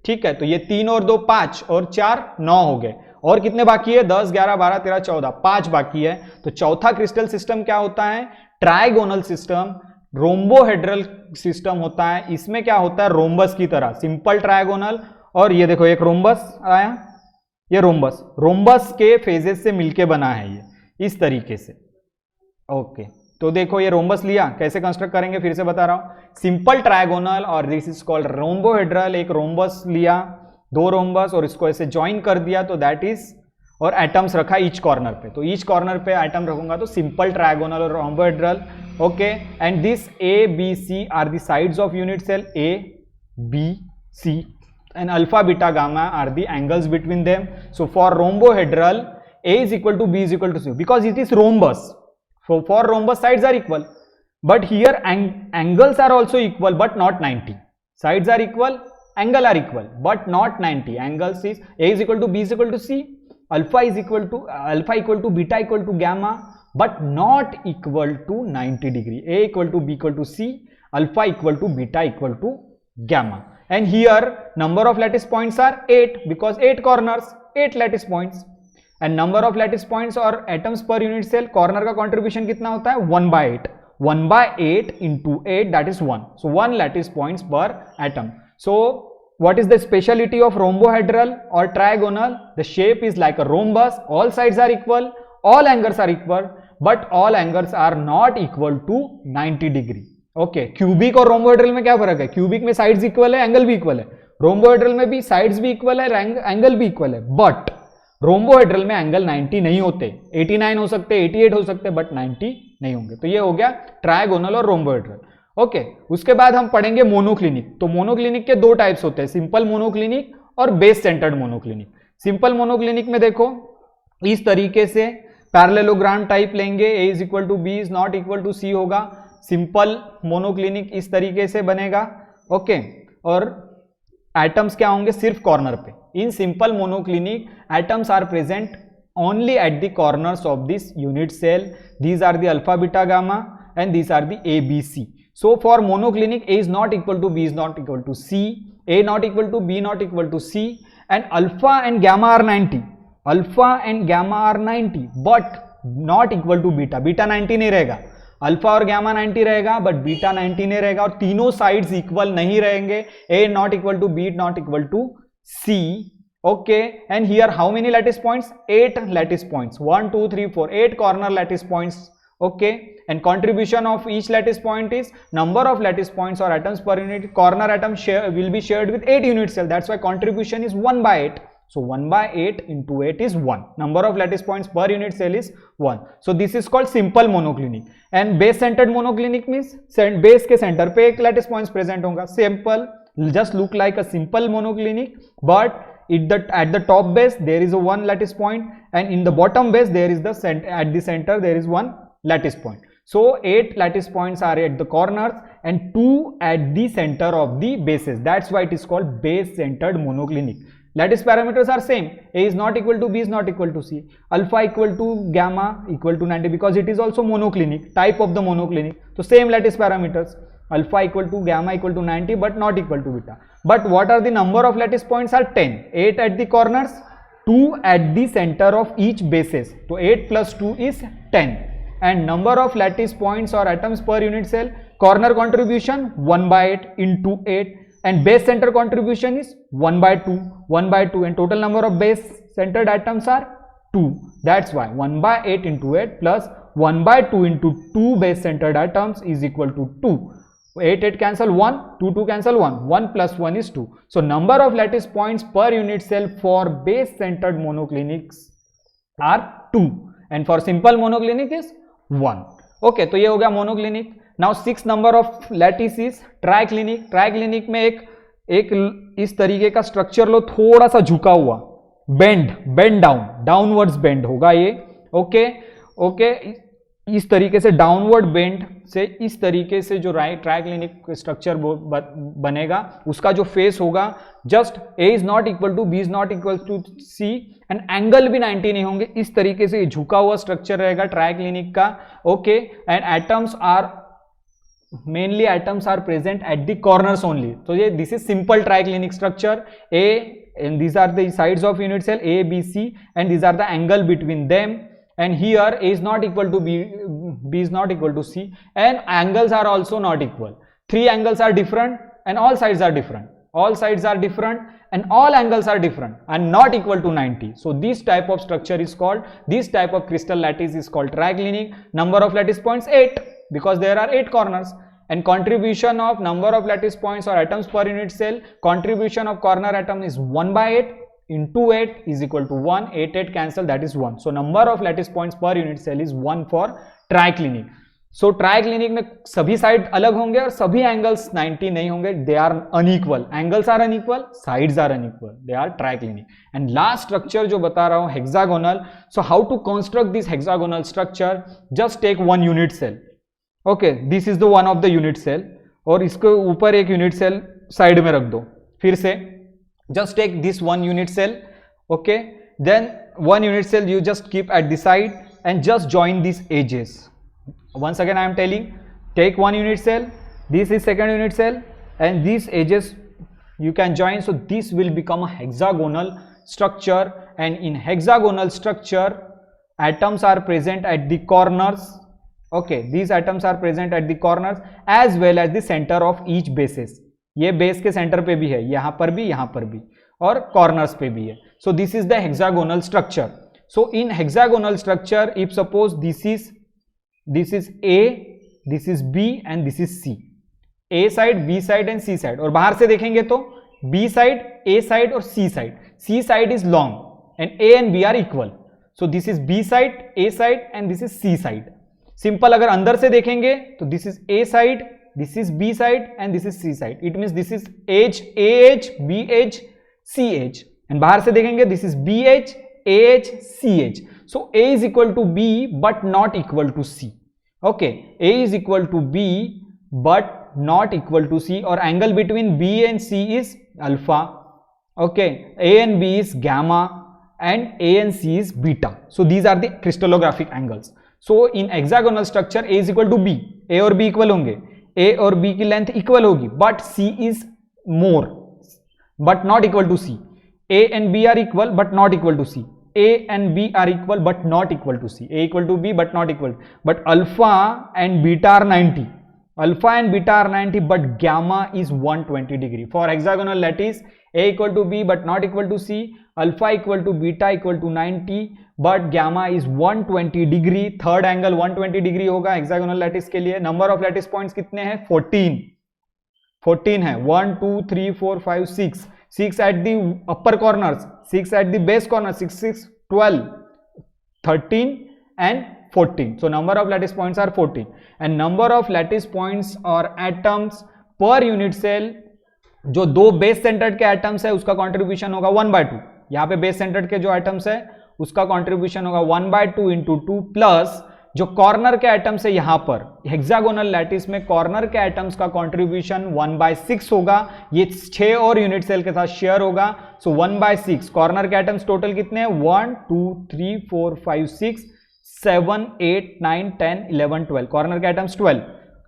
ठीक है, तो ये 3 और 2 5 और 4 9 हो गए. और कितने बाकी है? 10 11 12 13 14, 5 बाकी है. तो चौथा क्रिस्टल सिस्टम क्या होता है? ट्राइगोनल सिस्टम, रोम्बोहेड्रल सिस्टम होता है. इसमें क्या होता है? रोम्बस की तरह सिंपल ट्रायगोनल, और ये देखो एक रोम्बस आया, ये रोम्बस के फेजेस से मिलके बना है ये इस तरीके से. ओके, तो देखो ये रोम्बस लिया, कैसे कंस्ट्रक्ट करेंगे फिर से बता रहा हूं. सिंपल ट्रायगोनल और दिस इज कॉल्ड रोम्बोहेड्रल. एक रोम्बस लिया, 2 रोम्बस और इसको ऐसे ज्वाइन कर दिया तो दैट इज, और एटम्स रखा ईच कॉर्नर पे. तो ईच कॉर्नर पे एटम रखूंगा तो सिंपल ट्रायगोनल और rhombohedral. Okay, and this A, B, C are the sides of unit cell A, B, C, and alpha, beta, gamma are the angles between them. So for rhombohedral, A is equal to B is equal to C because it is rhombus. So for rhombus sides are equal, but here angles are also equal but not 90. Sides are equal, angle are equal but not 90. Angles is A is equal to B is equal to C, alpha equal to beta equal to gamma, but not equal to 90 degree. A equal to B equal to C, alpha equal to beta equal to gamma. And here number of lattice points are 8 because 8 corners, 8 lattice points. And number of lattice points or atoms per unit cell, corner का contribution कितना होता है? 1/8. 1/8 into 8 that is 1. So 1 lattice points per atom. So what is the speciality of rhombohedral or trigonal? The shape is like a rhombus, all sides are equal, all angles are equal, but all angles are not equal to 90 degree. Okay, cubic और rhombohedral में क्या फर्क है? Cubic में sides equal है, angle भी equal है. Rhombohedral में भी साइड्स भी इक्वल है, एंगल भी इक्वल है. बट रोम्बोहेड्रल में एंगल 90 नहीं होते, 89 हो सकते, 88 हो सकते, बट 90 नहीं होंगे। तो ये हो गया ट्रायगोनल और रोम्बोहेड्रल। ओके, उसके बाद हम पढ़ेंगे मोनोक्लिनिक। तो मोनोक्लिनिक के दो टाइप्स होते हैं, सिंपल मोनोक्लिनिक और base centered monoclinic. Simple monoclinic में देखो इस तरीके से पैरेललोग्राम टाइप लेंगे, a is equal to B is not equal to c होगा। सिंपल मोनोक्लिनिक इस तरीके से बनेगा। ओके, और एटम्स क्या होंगे सिर्फ कॉर्नर पे। In simple monoclinic atoms are present only at the corners of this unit cell. These are the alpha, beta, gamma, and these are the A, B, C. So for monoclinic, A is not equal to B is not equal to C, A not equal to B not equal to C, and alpha and gamma are 90. Alpha and gamma are 90, but not equal to beta. Beta 90 नहीं रहेगा, alpha और gamma 90 रहेगा, but beta 90 नहीं रहेगा, और तीनों sides equal नहीं रहेंगे। A not equal to B not equal to C. Okay, and here how many lattice points? 8 lattice points. 1 2 3 4 8 corner lattice points. Okay, and contribution of each lattice point is number of lattice points or atoms per unit. Corner atom will be shared with 8 unit cell. That's why contribution is 1 by 8. So 1 by 8 into 8 is 1. Number of lattice points per unit cell is 1. So this is called simple monoclinic. And base centered monoclinic means base के center पे एक lattice points present होगा. Simple, just look like a simple monoclinic, but at the top base there is a one lattice point, and in the bottom base there is at the center there is one lattice point. So 8 lattice points are at the corners and 2 at the center of the bases. That's why it is called base centered monoclinic. Lattice parameters are same. A is not equal to B is not equal to C. Alpha equal to gamma equal to 90 because it is also monoclinic, type of the monoclinic. So same lattice parameters. Alpha equal to gamma equal to 90 but not equal to beta. But what are the number of lattice points are 10. 8 at the corners, 2 at the center of each bases. So 8 plus 2 is 10. And number of lattice points or atoms per unit cell, corner contribution 1 by 8 into 8, and base center contribution is 1 by 2, 1 by 2, and total number of base centered atoms are 2. That's why 1 by 8 into 8 plus 1 by 2 into 2 base centered atoms is equal to 2. 8 8 cancel 1, 2 2 cancel 1, 1 plus 1 is 2. So number of lattice points per unit cell for base centered monoclinics are 2, and for simple monoclinic is 1. Okay, तो ये हो गया monoclinic. Now 6 number of lattice is triclinic. Triclinic में एक इस तरीके का structure लो, थोड़ा सा झुका हुआ, बेंड डाउनवर्ड्स बेंड होगा ये. ओके, इस तरीके से डाउनवर्ड बेंड से इस तरीके से जो ट्राइक्लिनिक स्ट्रक्चर बनेगा, उसका जो फेस होगा just A is not equal to B is not equal to C, and angle भी 90 नहीं होंगे. इस तरीके से झुका हुआ स्ट्रक्चर रहेगा ट्राइक्लिनिक का. Okay, and atoms are present at the corners only. तो ये this is simple triclinic structure. A and these are the sides of unit cell A, B, C, and these are the angle between them. And here A is not equal to B, B is not equal to C, and angles are also not equal. 3 angles are different and all sides are different. All sides are different and all angles are different and not equal to 90. So this type of structure is called, this type of crystal lattice is called triclinic. Number of lattice points 8 because there are 8 corners. And contribution of number of lattice points or atoms per unit cell, contribution of corner atom is 1 by 8 into 8 is equal to 1. 8 8 cancel, that is 1. So number of lattice points per unit cell is 1 for triclinic. So triclinic में सभी side अलग होंगे और सभी angles 90 नहीं होंगे. They are unequal, angles are unequal, sides are unequal, they are triclinic. And last structure जो बता रहा हूं hexagonal. So how to construct this hexagonal structure? Just take one unit cell. Okay, this is the one of the unit cell, और इसके ऊपर एक unit sell side में रख दो. फिर से just take this one unit cell. Okay, then one unit cell you just keep at the side and just join these edges. Once again I am telling, take one unit cell, this is second unit cell, and these edges you can join. So this will become a hexagonal structure, and in hexagonal structure atoms are present at the corners. Okay, these atoms are present at the corners as well as the center of each bases. ये base के centre पे भी है, यहां पर भी, और corners पे भी है. So this is the hexagonal structure. So in hexagonal structure if suppose this is A, this is B and this is C. A side, B side and C side. और बाहर से देखेंगे तो B साइड, A साइड और C side. C side is long and A and B are equal. So this is B side, A side and this is C side. Simple अगर अंदर से देखेंगे तो this is A side, this is B side and this is C side. It means this is edge, A edge, B edge, C edge. And बाहर से देखेंगे this is B edge, A edge, C edge. So A is equal to B but not equal to C. Okay, A is equal to B but not equal to C, or angle between B and C is alpha. Okay, A and B is gamma and A and C is beta. So these are the crystallographic angles. So in hexagonal structure A is equal to B, A और B equal होंगे, A और B की length equal होगी, but C is more but not equal to C. A and B are equal but not equal to C. A and B are equal but not equal to C. A equal to B but not equal. But alpha and beta are 90. Alpha and beta are 90, but gamma is 120 degree. For hexagonal lattice, A equal to B but not equal to C, alpha equal to beta equal to 90, but gamma is 120 degree. Third angle 120 degree होगा hexagonal lattice के लिए. Number of lattice points कितने हैं? 14. 14 है. 1, 2, 3, 4, 5, 6. 6 at the upper corners, 6 at the base corner, 6, 6, 12, 13 and 14. So number of lattice points are 14, and number of lattice points or atoms per unit cell, जो दो base centred के atoms है उसका contribution होगा 1/2. यहाँ पे बेस सेंटर्ड के जो एटम्स है उसका कंट्रीब्यूशन होगा 1/2 इंटू 2, प्लस जो कॉर्नर के एटम्स है यहाँ पर हेक्सागोनल लैटिस में कॉर्नर के एटम्स का कंट्रीब्यूशन 1/6 होगा. ये 6 और यूनिट सेल के साथ शेयर होगा. सो 1/6. कॉर्नर के एटम्स टोटल कितने हैं? 1, 2, 3, 4, 5, 6, 7, 8, 9, 10, 11, 12. कॉर्नर के atoms 12.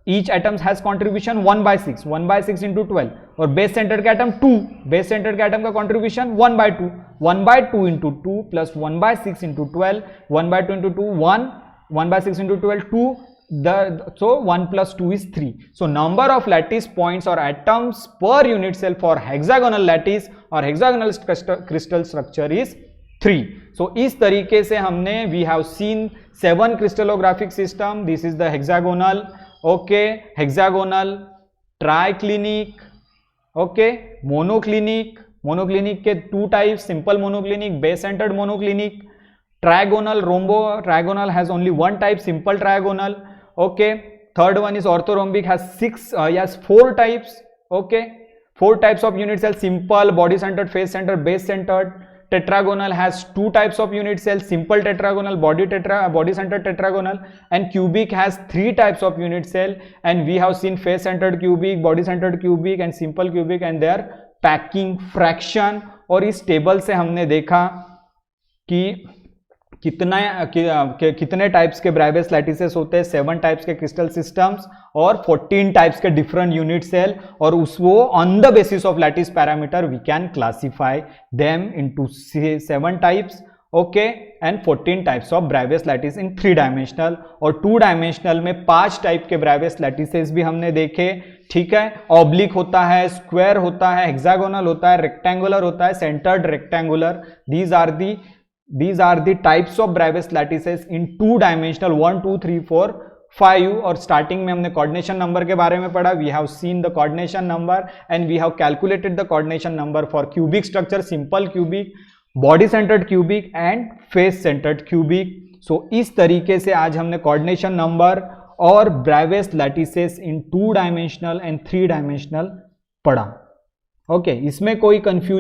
Each atoms has contribution 1/6. 1/6 into 12. और बेस सेंटर के एटम 2. बेस सेंटर के एटम का contribution 1/2. 1/2 into 2 plus 1/6 into 12. 1/2 into 2 1. 1/6 into 12 2. So 1 plus 2 is 3. So number of lattice points or atoms per unit cell for hexagonal lattice or hexagonal crystal structure is 3. So इस तरीके से हमने we have seen 7 crystallographic system. This is the hexagonal, okay, hexagonal, triclinic, okay, monoclinic. monoclinic के 2 types, simple monoclinic, base centered monoclinic. Trigonal, rhombo trigonal has only one type, simple trigonal. Okay, third one is orthorhombic, has 4 types. Okay, 4 types of unit cell: simple, body centered, face centered, base centered. Tetragonal has 2 types of unit cells: simple tetragonal, body centered tetragonal. And cubic has 3 types of unit cell, and we have seen face centered cubic, body centered cubic and simple cubic and their packing fraction. और इस table से हमने देखा कि कितने types के ब्राइवेस lattices होते हैं, 7 टाइप्स के क्रिस्टल सिस्टम्स और 14 टाइप्स के डिफरेंट यूनिट सेल, और उसको on the basis of lattice parameter we can classify them into 7 types, okay, and 14 types of Bravais lattice in 3 dimensional. और 2 डायमेंशनल में 5 टाइप के ब्राइवेस लैटिसेस भी हमने देखे. ठीक है, ऑब्लिक होता है, स्क्वायर होता है, हेक्सागोनल होता है, रेक्टेंगुलर होता है, centred rectangular. These are the types of Bravais lattices in 2 dimensional 1, 2, 3, 4, 5. और स्टार्टिंग में हमने कोऑर्डिनेशन नंबर के बारे में पढ़ा. We have seen the coordination number and we have calculated the coordination number for cubic structure, simple cubic, body centered cubic and face centred cubic. So इस तरीके से आज हमने कोऑर्डिनेशन नंबर और Bravais lattices in 2 dimensional and 3 dimensional पढ़ा. Okay, इसमें कोई confusion